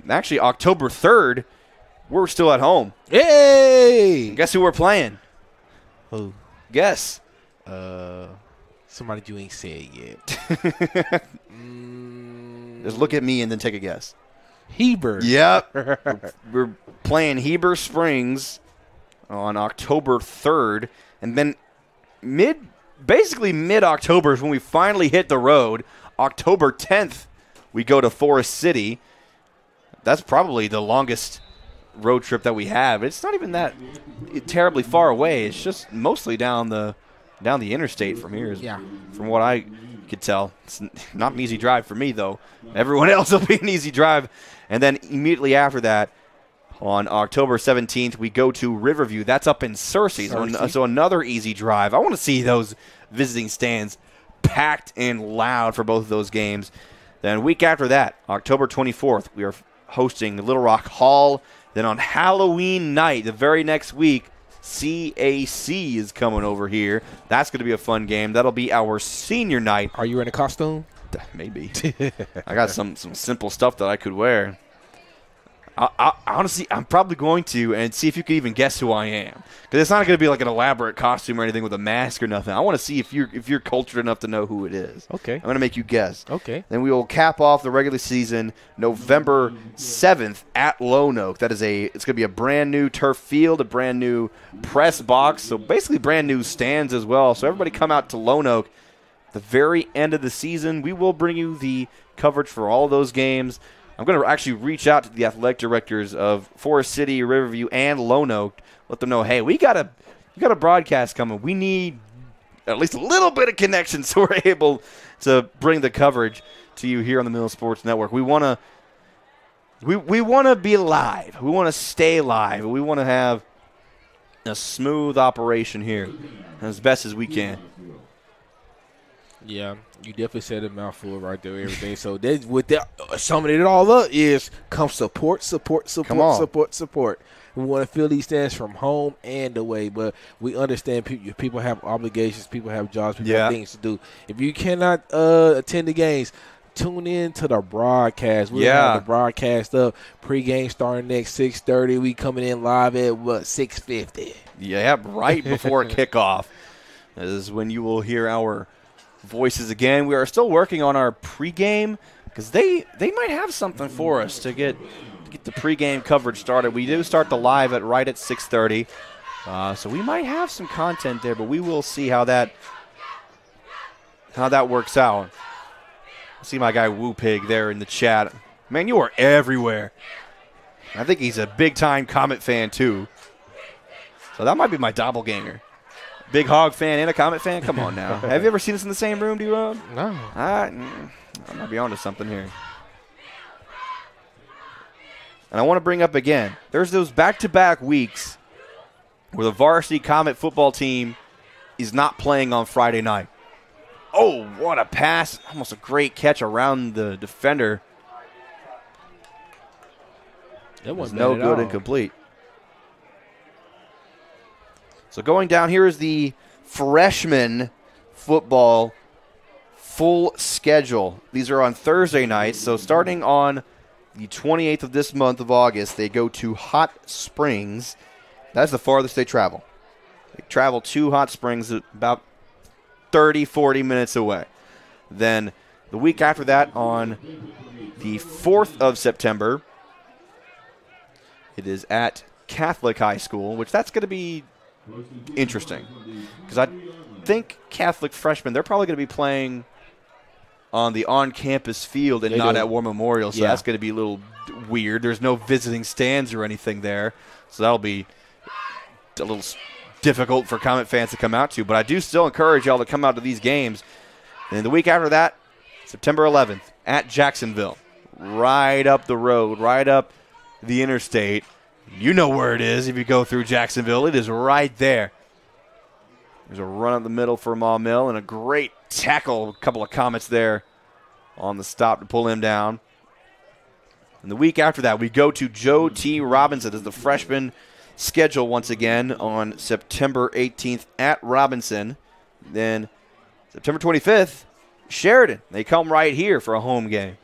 actually October 3rd, we're still at home. Hey! Guess who we're playing? Who? Guess. Somebody you ain't said yet. Just look at me and then take a guess. Heber. Yep. We're playing Heber Springs on October 3rd, and then basically mid-October is when we finally hit the road. October 10th, we go to Forest City. That's probably the longest road trip that we have. It's not even that terribly far away. It's just mostly down the interstate from here. Yeah. From what I could tell. It's not an easy drive for me, though. Everyone else will be an easy drive. And then immediately after that, on October 17th, we go to Riverview. That's up in Searcy. So another easy drive. I want to see those visiting stands packed and loud for both of those games. Then a week after that, October 24th, we are hosting Little Rock Hall. Then on Halloween night, the very next week, CAC is coming over here. That's going to be a fun game. That'll be our senior night. Are you in a costume? Maybe. I got some simple stuff that I could wear. I honestly, I'm probably going to, and see if you can even guess who I am. Because it's not going to be like an elaborate costume or anything with a mask or nothing. I want to see if you're cultured enough to know who it is. Okay. I'm going to make you guess. Okay. Then we will cap off the regular season November 7th at Lone Oak. It's going to be a brand new turf field, a brand new press box, so basically brand new stands as well. So everybody come out to Lone Oak. At the very end of the season, we will bring you the coverage for all those games. I'm going to actually reach out to the athletic directors of Forest City, Riverview, and Lone Oak, let them know, hey, we got a broadcast coming. We need at least a little bit of connection so we're able to bring the coverage to you here on the Mill Sports Network. We want to be live. We want to stay live. We want to have a smooth operation here as best as we can. Yeah, you definitely said a mouthful right there, everything. So summing it all up is come support. We want to fill these stands from home and away, but we understand people have obligations, people have jobs, people have things to do. If you cannot attend the games, tune in to the broadcast. We'll have the broadcast up. Pregame starting next 6:30. We coming in live at 6:50. Yeah, right before kickoff. This is when you will hear our voices again. We are still working on our pregame because they might have something for us to get the pregame coverage started. We do start the live right at 6:30, so we might have some content there, but we will see how that works out. I see my guy Woo Pig there in the chat. Man, you are everywhere. I think he's a big-time Comet fan too, so that might be my doppelganger. Big Hog fan and a Comet fan? Come on now. Have you ever seen us in the same room, D-Rob? No. I might be onto something here. And I want to bring up again, there's those back-to-back weeks where the varsity Comet football team is not playing on Friday night. Oh, what a pass. Almost a great catch around the defender. That was no good and complete. So going down, here is the freshman football full schedule. These are on Thursday nights. So starting on the 28th of this month of August, they go to Hot Springs. That's the farthest they travel. They travel to Hot Springs about 30, 40 minutes away. Then the week after that, on the 4th of September, it is at Catholic High School, which that's going to be interesting, because I think Catholic freshmen, they're probably going to be playing on the on-campus field and not at War Memorial, so that's going to be a little weird. There's no visiting stands or anything there, so that'll be a little difficult for Comet fans to come out to, but I do still encourage y'all to come out to these games. And the week after that, September 11th, at Jacksonville, right up the road, right up the interstate. You know where it is if you go through Jacksonville. It is right there. There's a run up the middle for Maumelle and a great tackle. A couple of Comets there on the stop to pull him down. And the week after that, we go to Joe T. Robinson as the freshman schedule once again on September 18th at Robinson. Then September 25th, Sheridan. They come right here for a home game.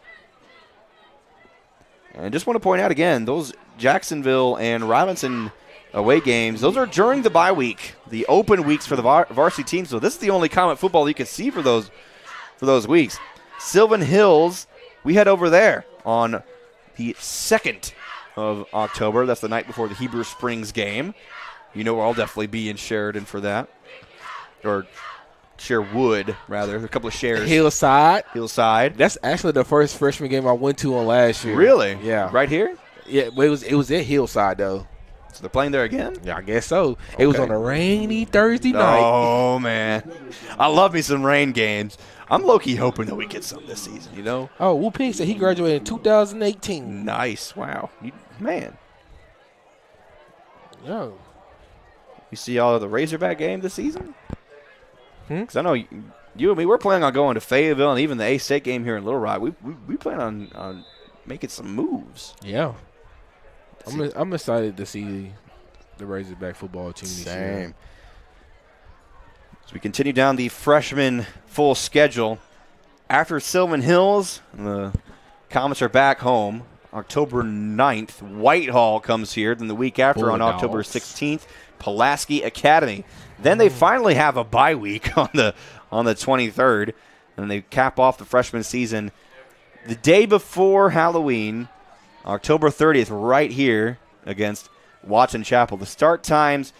And I just want to point out again, those Jacksonville and Robinson away games, those are during the bye week, the open weeks for the varsity team. So this is the only Comet football you can see for those weeks. Sylvan Hills, we head over there on the 2nd of October. That's the night before the Heber Springs game. You know I'll definitely be in Sheridan for that. Or Sherwood, rather. A couple of shares. Hillside. That's actually the first freshman game I went to on last year. Really? Yeah. Right here? Yeah, but it was at Hillside, though. So they're playing there again? Yeah, I guess so. Okay. It was on a rainy Thursday night. Oh, man. I love me some rain games. I'm low-key hoping that we get some this season, you know? Oh, Woo Pig said he graduated in 2018. Nice. Wow. Man. Yo. You see all of the Razorback game this season? Because I know you and me, we're planning on going to Fayetteville and even the A-State game here in Little Rock. We plan on making some moves. Yeah. I'm excited to see the Razorback football team this year. Same. As we continue down the freshman full schedule, after Sylvan Hills, the Comets are back home October 9th. Whitehall comes here. Then the week after on October 16th, Pulaski Academy. Then they finally have a bye week on the 23rd, and they cap off the freshman season the day before Halloween, October 30th, right here against Watson Chapel. The start times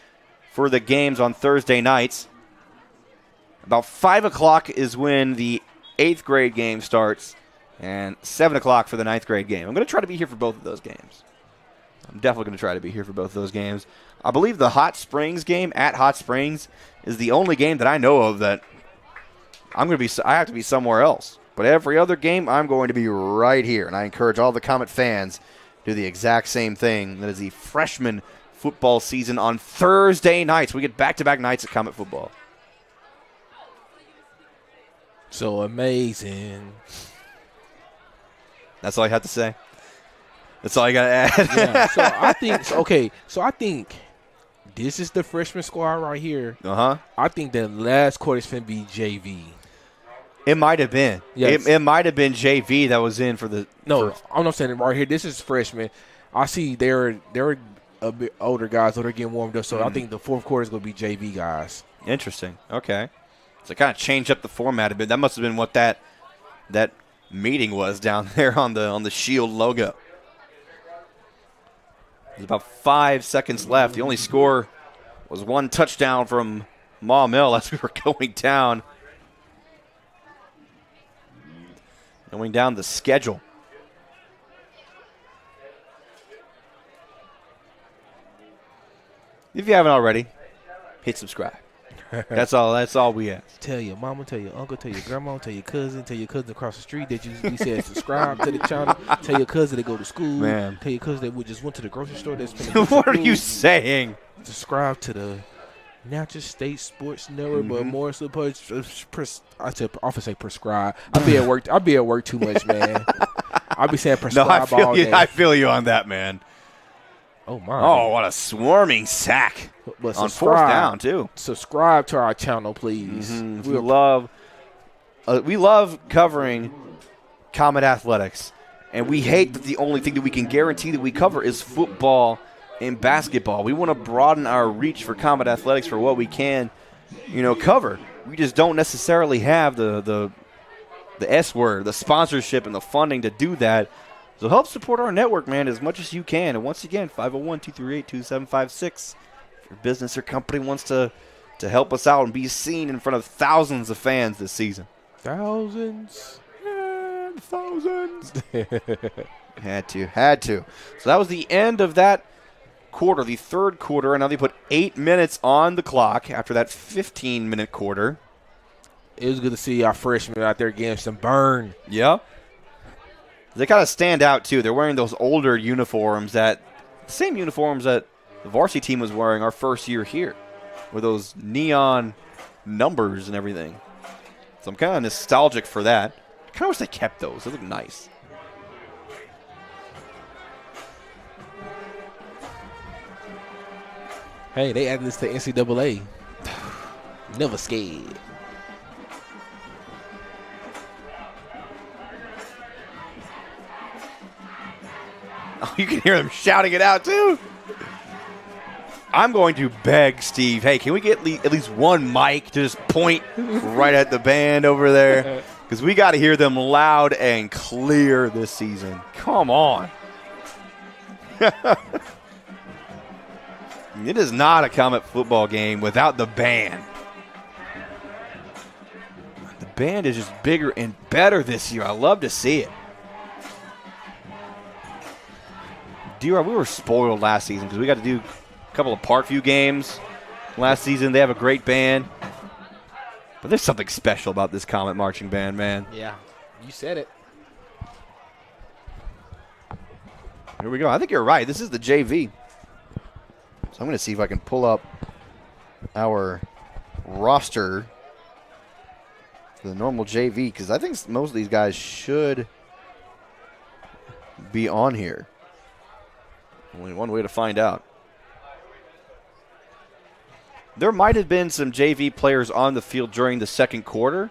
for the games on Thursday nights, about 5 o'clock is when the 8th grade game starts, and 7 o'clock for the 9th grade game. I'm going to try to be here for both of those games. I'm definitely going to try to be here for both of those games. I believe the Hot Springs game at Hot Springs is the only game that I know of that I have to be somewhere else. But every other game, I'm going to be right here. And I encourage all the Comet fans to do the exact same thing. That is the freshman football season on Thursday nights. We get back-to-back nights of Comet football. So amazing. That's all I have to say. That's all I got to add. Yeah. So I think this is the freshman squad right here. I think the last quarter is going to be JV. It might have been. Yes. It might have been JV that was in for the. No, I'm not saying it right here. This is freshman. I see they're a bit older guys, so they're getting warmed up. So I think the fourth quarter is going to be JV guys. Interesting. Okay. So kind of change up the format a bit. That must have been what that meeting was down there on the Shield logo. There's about 5 seconds left. The only score was one touchdown from Maumelle as we were going down. Going down the schedule. If you haven't already, hit subscribe. That's all we ask. Tell your mama, tell your uncle, tell your grandma, tell your cousin across the street that we said subscribe to the channel. Tell your cousin they go to school. Man. Tell your cousin that we just went to the grocery store. What are you saying? Subscribe to the Natural State Sports Network, but more so I often say prescribe. I be at work too much, man. I be saying prescribe all day. I feel you on that, man. Oh my! Oh, what a swarming sack on fourth down too. Subscribe to our channel, please. We love covering Comet athletics, and we hate that the only thing that we can guarantee that we cover is football and basketball. We want to broaden our reach for Comet athletics for what we can, cover. We just don't necessarily have the S word, the sponsorship and the funding to do that. So help support our network, man, as much as you can. And once again, 501-238-2756. If your business or company wants to help us out and be seen in front of thousands of fans this season. Thousands. And thousands. Had to. So that was the end of that quarter, the third quarter. And now they put 8 minutes on the clock after that 15-minute quarter. It was good to see our freshmen out there getting some burn. Yeah. They kind of stand out, too. They're wearing those older uniforms the same uniforms that the varsity team was wearing our first year here, with those neon numbers and everything. So I'm kind of nostalgic for that. I kind of wish they kept those. They look nice. Hey, they added this to NCAA. Never scared. Oh, you can hear them shouting it out, too. I'm going to beg Steve, hey, can we get at least one mic to just point right at the band over there? Because we got to hear them loud and clear this season. Come on. It is not a Comet football game without the band. The band is just bigger and better this year. I love to see it. D-Rob, we were spoiled last season because we got to do a couple of Parkview games last season. They have a great band. But there's something special about this Comet marching band, man. Yeah, you said it. Here we go. I think you're right. This is the JV. So I'm going to see if I can pull up our roster for the normal JV because I think most of these guys should be on here. Only one way to find out. There might have been some JV players on the field during the second quarter.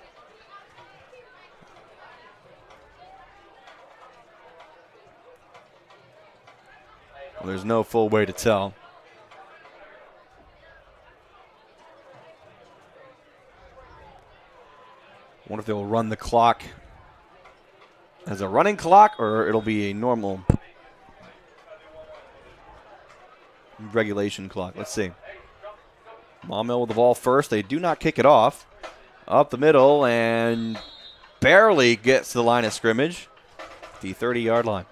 Well, there's no full way to tell. Wonder if they'll run the clock as a running clock, or it'll be a normal regulation clock. Let's see. Maumelle with the ball first. They do not kick it off. Up the middle and barely gets to the line of scrimmage. The 30-yard line.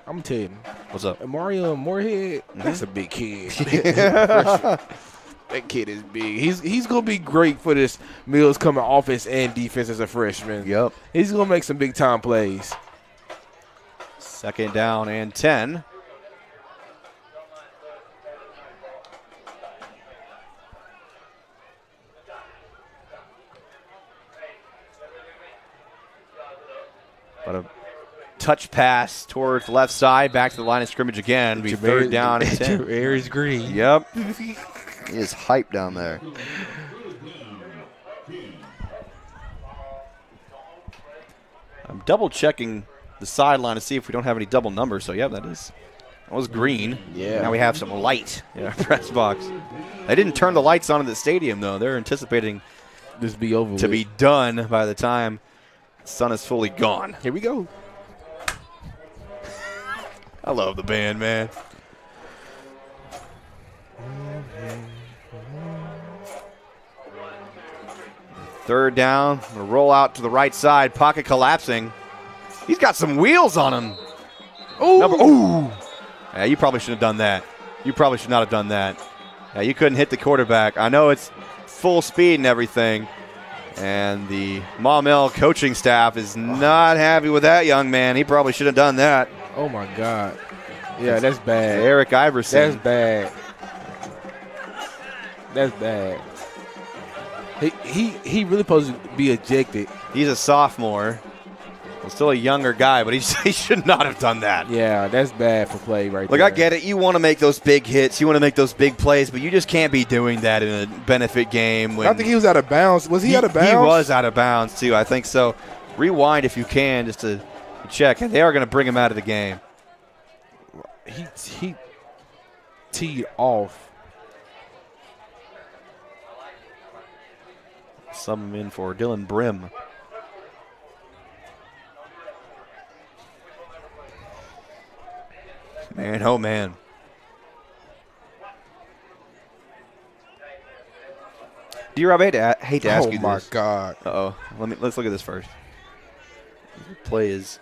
I'm telling you. What's up? Mario Moorhead, that's a big kid. That kid is big. He's going to be great for this Mills coming offense and defense as a freshman. Yep. He's going to make some big-time plays. 2nd down and 10. But a touch pass towards the left side, back to the line of scrimmage again. Be 3rd down and 10. Aries Green. Yep. He is hyped down there. I'm double checking the sideline to see if we don't have any double numbers. So, yeah, that was green. Yeah. Now we have some light in our press box. They didn't turn the lights on in the stadium, though. They're anticipating this be over to be done by the time the sun is fully gone. Here we go. I love the band, man. Third down, gonna roll out to the right side, pocket collapsing. He's got some wheels on him. Ooh. Yeah, you probably shouldn't have done that. You probably should not have done that. Yeah, you couldn't hit the quarterback. I know it's full speed and everything, and the Maumelle coaching staff is not happy with that young man. He probably should have done that. Oh, my God. Yeah, that's bad. Eric Iverson. That's bad. That's bad. He really supposed to be ejected. He's a sophomore. Well, still a younger guy, but he should not have done that. Yeah, that's bad for play right there. Look, I get it. You want to make those big hits. You want to make those big plays, but you just can't be doing that in a benefit game. I think he was out of bounds. Was he out of bounds? He was out of bounds, too. I think so. Rewind if you can just to check. And they are going to bring him out of the game. He teed off. Sub him in for Dylan Brim. Man, oh man. D-Rob, I hate to ask you this. Oh my God. Uh-oh. Let's look at this first. The play is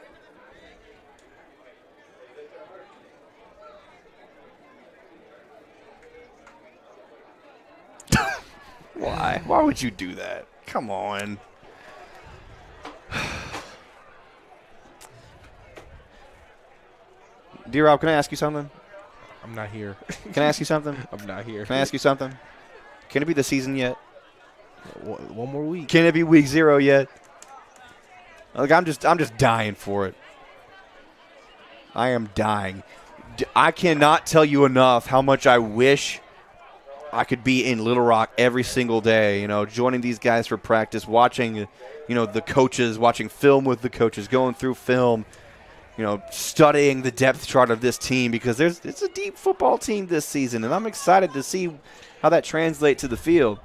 Why? Why would you do that? Come on. D-Rob, can I ask you something? I'm not here. Can I ask you something? I'm not here. Can I ask you something? Can it be the season yet? One more week. Can it be week 0 yet? Like I'm just dying for it. I am dying. I cannot tell you enough how much I wish I could be in Little Rock every single day, joining these guys for practice, watching, the coaches, watching film with the coaches, going through film, studying the depth chart of this team because it's a deep football team this season, and I'm excited to see how that translates to the field.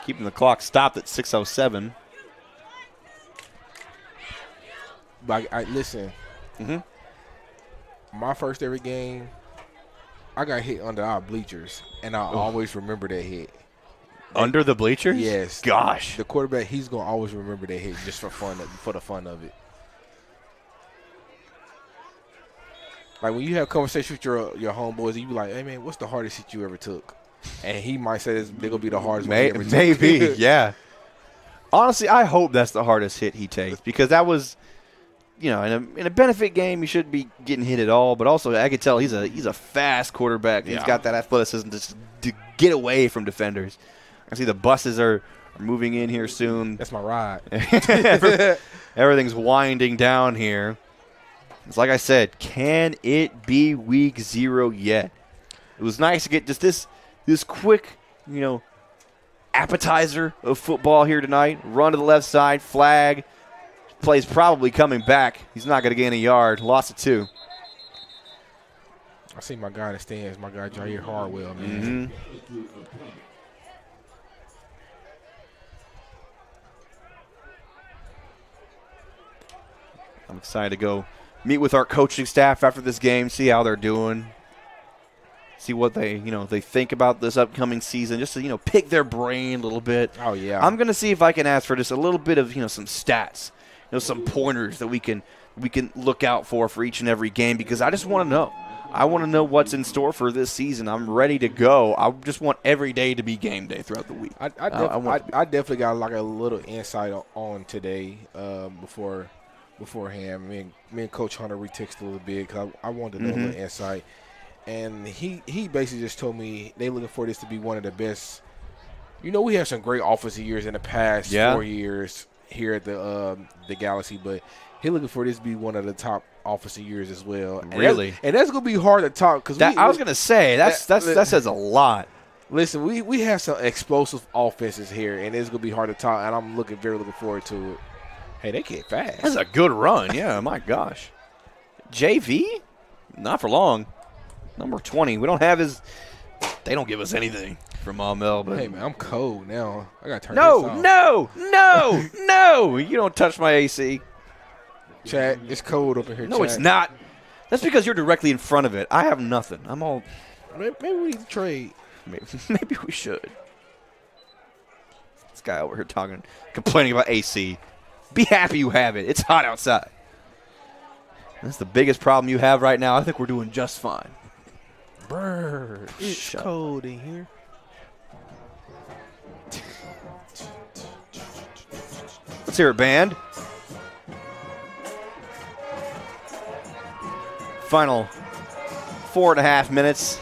Keeping the clock stopped at 6:07. But listen. My first ever game, I got hit under our bleachers, and I always remember that hit. Under the bleachers? Yes. Gosh. The quarterback, he's gonna always remember that hit just for the fun of it. Like when you have conversations with your homeboys, you be like, "Hey man, what's the hardest hit you ever took?" And he might say they're gonna be the hardest one he ever took. Maybe, yeah. Honestly, I hope that's the hardest hit he takes because that was, in a benefit game, he shouldn't be getting hit at all. But also, I could tell he's a fast quarterback. Yeah. He's got that athleticism to get away from defenders. I see the buses are moving in here soon. That's my ride. Everything's winding down here. It's like I said, can it be week 0 yet? It was nice to get just this quick, appetizer of football here tonight. Run to the left side, flag. Play's probably coming back. He's not going to gain a yard. Lost it 2. I see my guy in the stands, my guy Jair Harwell, man. Mm-hmm. I'm excited to go meet with our coaching staff after this game, see how they're doing, see what they think about this upcoming season, just to pick their brain a little bit. Oh yeah. I'm gonna see if I can ask for just a little bit of some stats, some pointers that we can look out for each and every game because I just want to know. I want to know what's in store for this season. I'm ready to go. I just want every day to be game day throughout the week. I definitely got like a little insight on today beforehand. Me and Coach Hunter, we texted a little bit because I wanted to know a little insight. And he basically just told me they looking for this to be one of the best. We have some great offensive years in the past 4 years here at the Galaxy, but he looking for this to be one of the top offensive years as well. Really? And that's going to be hard to talk because I was going to say that says a lot. Listen, we have some explosive offenses here, and it's going to be hard to talk, and I'm looking forward to it. Hey, they get fast. That's a good run. Yeah, my gosh. JV? Not for long. Number 20. We don't have his – they don't give us anything from Maumelle. But hey, man, I'm cold now. I got to turn this off. No. You don't touch my AC. Chad, it's cold up in here, No, Chad. It's not. That's because you're directly in front of it. I have nothing. I'm all – Maybe we need to trade. Maybe we should. This guy over here complaining about AC. Be happy you have it. It's hot outside. That's the biggest problem you have right now. I think we're doing just fine. Bird, it's cold in here. Let's hear it, band. Final 4.5 minutes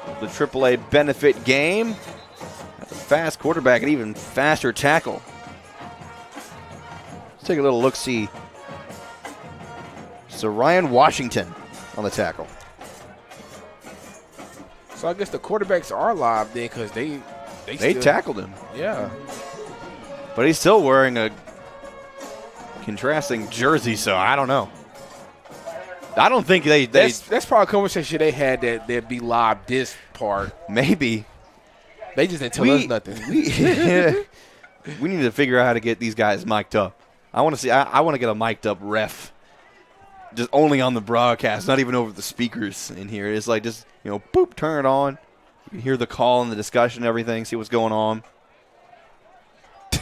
of the AAA benefit game. That's a fast quarterback and even faster tackle. Let's take a little look-see. So Ryan Washington on the tackle. So I guess the quarterbacks are live then because they tackled him. Yeah. But he's still wearing a contrasting jersey, so I don't know. I don't think they that's probably a conversation they had that they'd be live this part. Maybe. They just didn't tell us nothing. We need to figure out how to get these guys mic'd up. I want to get a mic'd up ref. Just only on the broadcast, not even over the speakers in here. It's like just, boop, turn it on. You can hear the call and the discussion and everything, see what's going on.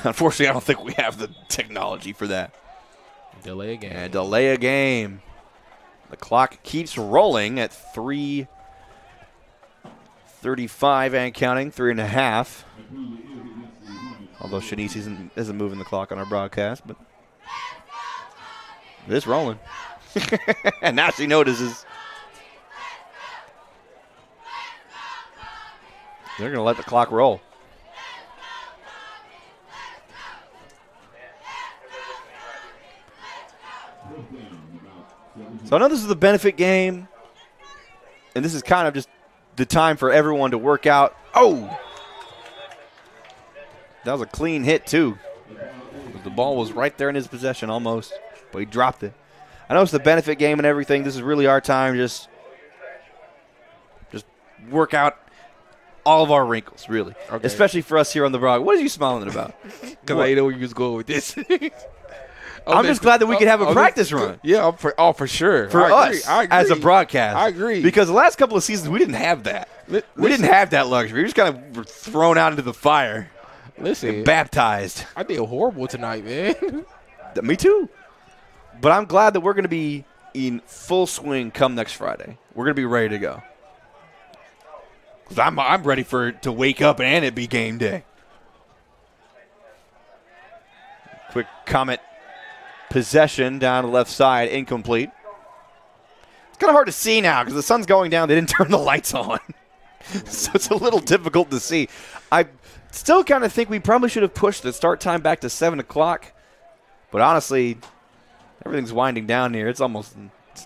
Unfortunately, I don't think we have the technology for that. Delay a game. And delay a game. The clock keeps rolling at 3:35 and counting, 3.5. Although Shanice isn't moving the clock on our broadcast, but it is rolling. And now she notices. They're going to let the clock roll. So I know this is the benefit game, and this is kind of just the time for everyone to work out. Oh! That was a clean hit, too. The ball was right there in his possession almost, but he dropped it. I know it's the benefit game and everything. This is really our time just work out all of our wrinkles, really. Okay. Especially for us here on the broadcast. What are you smiling about? Because I didn't know where you was going with this. I'm just glad that we could have a practice run. Yeah, for sure. For us, I agree. as a broadcast. I agree. Because the last couple of seasons, we didn't have that. We didn't have that luxury. We just kind of were thrown out into the fire. Listen. Baptized. I did horrible tonight, man. Me too. But I'm glad that we're going to be in full swing come next Friday. We're going to be ready to go. 'Cause I'm ready for it to wake up and it be game day. Quick Comet possession down the left side, incomplete. It's kind of hard to see now because the sun's going down. They didn't turn the lights on. So it's a little difficult to see. I still kind of think we probably should have pushed the start time back to 7 o'clock. But honestly, everything's winding down here. It's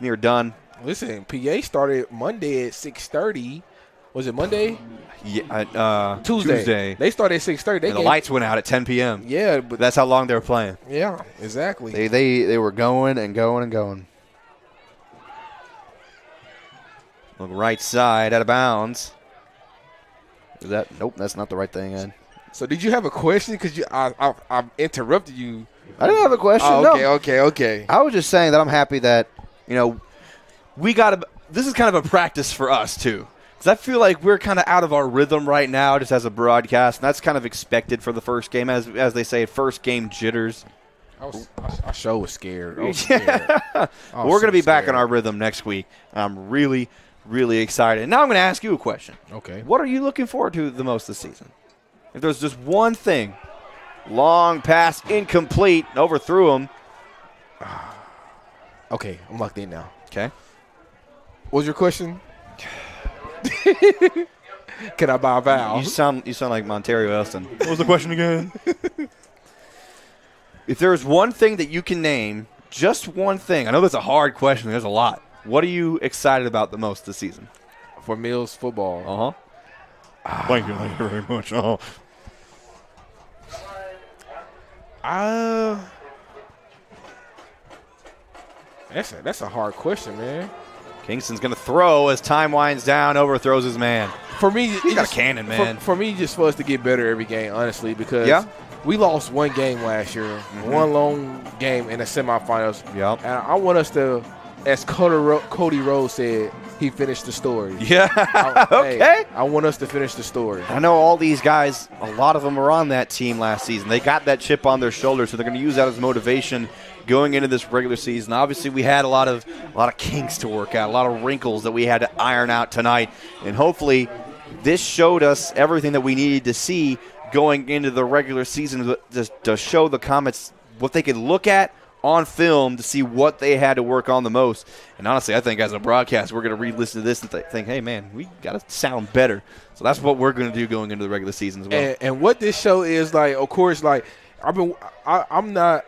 near done. Listen, PA started Monday at 6:30. Was it Monday? Yeah, Tuesday. They started at 6:30. The lights went out at 10 p.m. Yeah, but that's how long they were playing. Yeah, exactly. They were going and going and going. Look right side, out of bounds. Is that? Nope, that's not the right thing, Ed. So did you have a question? Because I interrupted you. I didn't have a question. Oh, no. Okay. I was just saying that I'm happy that, we got to – this is kind of a practice for us too. Because I feel like we're kind of out of our rhythm right now just as a broadcast, and that's kind of expected for the first game. As they say, first game jitters. I sure was scared. We're going to be back in our rhythm next week. I'm really, really excited. And now I'm going to ask you a question. Okay. What are you looking forward to the most this season? If there's just one thing, long pass, incomplete, overthrew him. Okay, I'm locked in now. Okay. What was your question? Can I buy a vowel? You sound like Montario Elston. What was the question again? If there's one thing that you can name, just one thing. I know that's a hard question. There's a lot. What are you excited about the most this season? For Mills football. Thank you very much. That's a hard question, man. Kingston's going to throw as time winds down, overthrows his man. For me, he's got a cannon, man. For me, just for us to get better every game, honestly, because we lost one game last year, one long game in the semifinals. Yep. And I want us to, as Cody Rose said, he finished the story. Yeah. Okay. I want us to finish the story. I know all these guys, a lot of them were on that team last season. They got that chip on their shoulder, so they're going to use that as motivation going into this regular season. Obviously, we had a lot of kinks to work out, a lot of wrinkles that we had to iron out tonight. And hopefully this showed us everything that we needed to see going into the regular season to show the Comets what they could look at on film to see what they had to work on the most. And honestly, I think as a broadcast, we're going to re-listen to this and think, hey, man, we got to sound better. So that's what we're going to do going into the regular season as well. And what this show is, like, of course, like, I'm not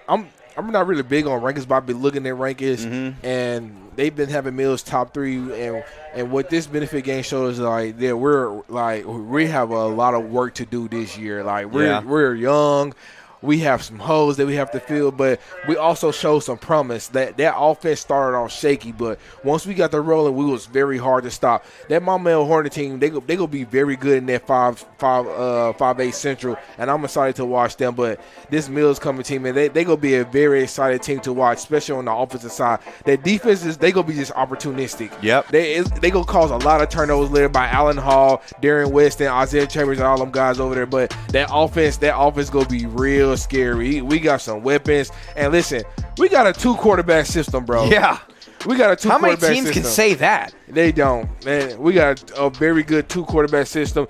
really big on rankings, but I've been looking at rankings, and they've been having Mills top 3. And what this benefit game shows is like that we have a lot of work to do this year. Like we're young. We have some holes that we have to fill, but we also show some promise. That offense started off shaky, but once we got the rolling, we was very hard to stop. That Maumelle Hornet team, they gonna be very good in that 5A Central, and I'm excited to watch them. But this Mills coming team, and they gonna be a very excited team to watch, especially on the offensive side. Their defenses, they gonna be just opportunistic. Yep. They gonna cause a lot of turnovers led by Allen Hall, Darren Weston, Isaiah Chambers, and all them guys over there. But that offense gonna be real scary. We got some weapons, and listen, we got a 2-quarterback system, bro. Yeah, we got a 2-quarterback system. How many teams can say that? They don't, man. We got a very good 2-quarterback system.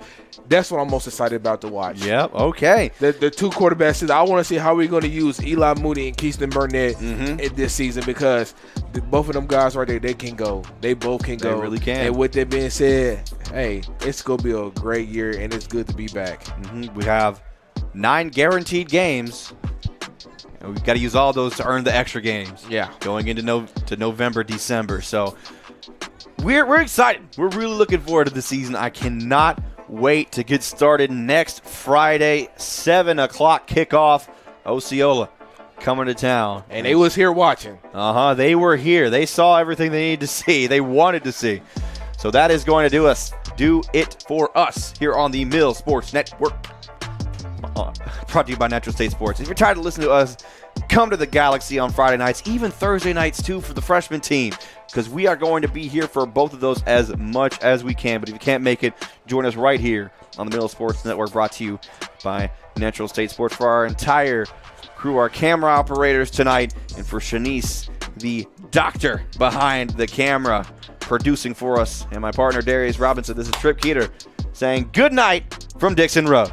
That's what I'm most excited about to watch. Yep. Okay. The 2-quarterback system. I want to see how we're going to use Eli Moody and Keyston Burnett in this season, because both of them guys right there, they can go. They both can go. They really can. And with that being said, hey, it's going to be a great year, and it's good to be back. We have 9 guaranteed games. And we've got to use all those to earn the extra games. Yeah. Going into November, December. So we're excited. We're really looking forward to the season. I cannot wait to get started next Friday, 7 o'clock kickoff. Osceola coming to town. And they was here watching. They were here. They saw everything they needed to see. They wanted to see. So that is going to do it for us here on the Mill Sports Network. Brought to you by Natural State Sports. If you're tired of listening to us, come to the Galaxy on Friday nights, even Thursday nights too, for the freshman team, because we are going to be here for both of those as much as we can. But if you can't make it, join us right here on the Middle Sports Network, brought to you by Natural State Sports. For our entire crew, our camera operators tonight, and for Shanice, the doctor behind the camera, producing for us, and my partner Darius Robinson. This is Trip Keeter saying good night from Dixon Road.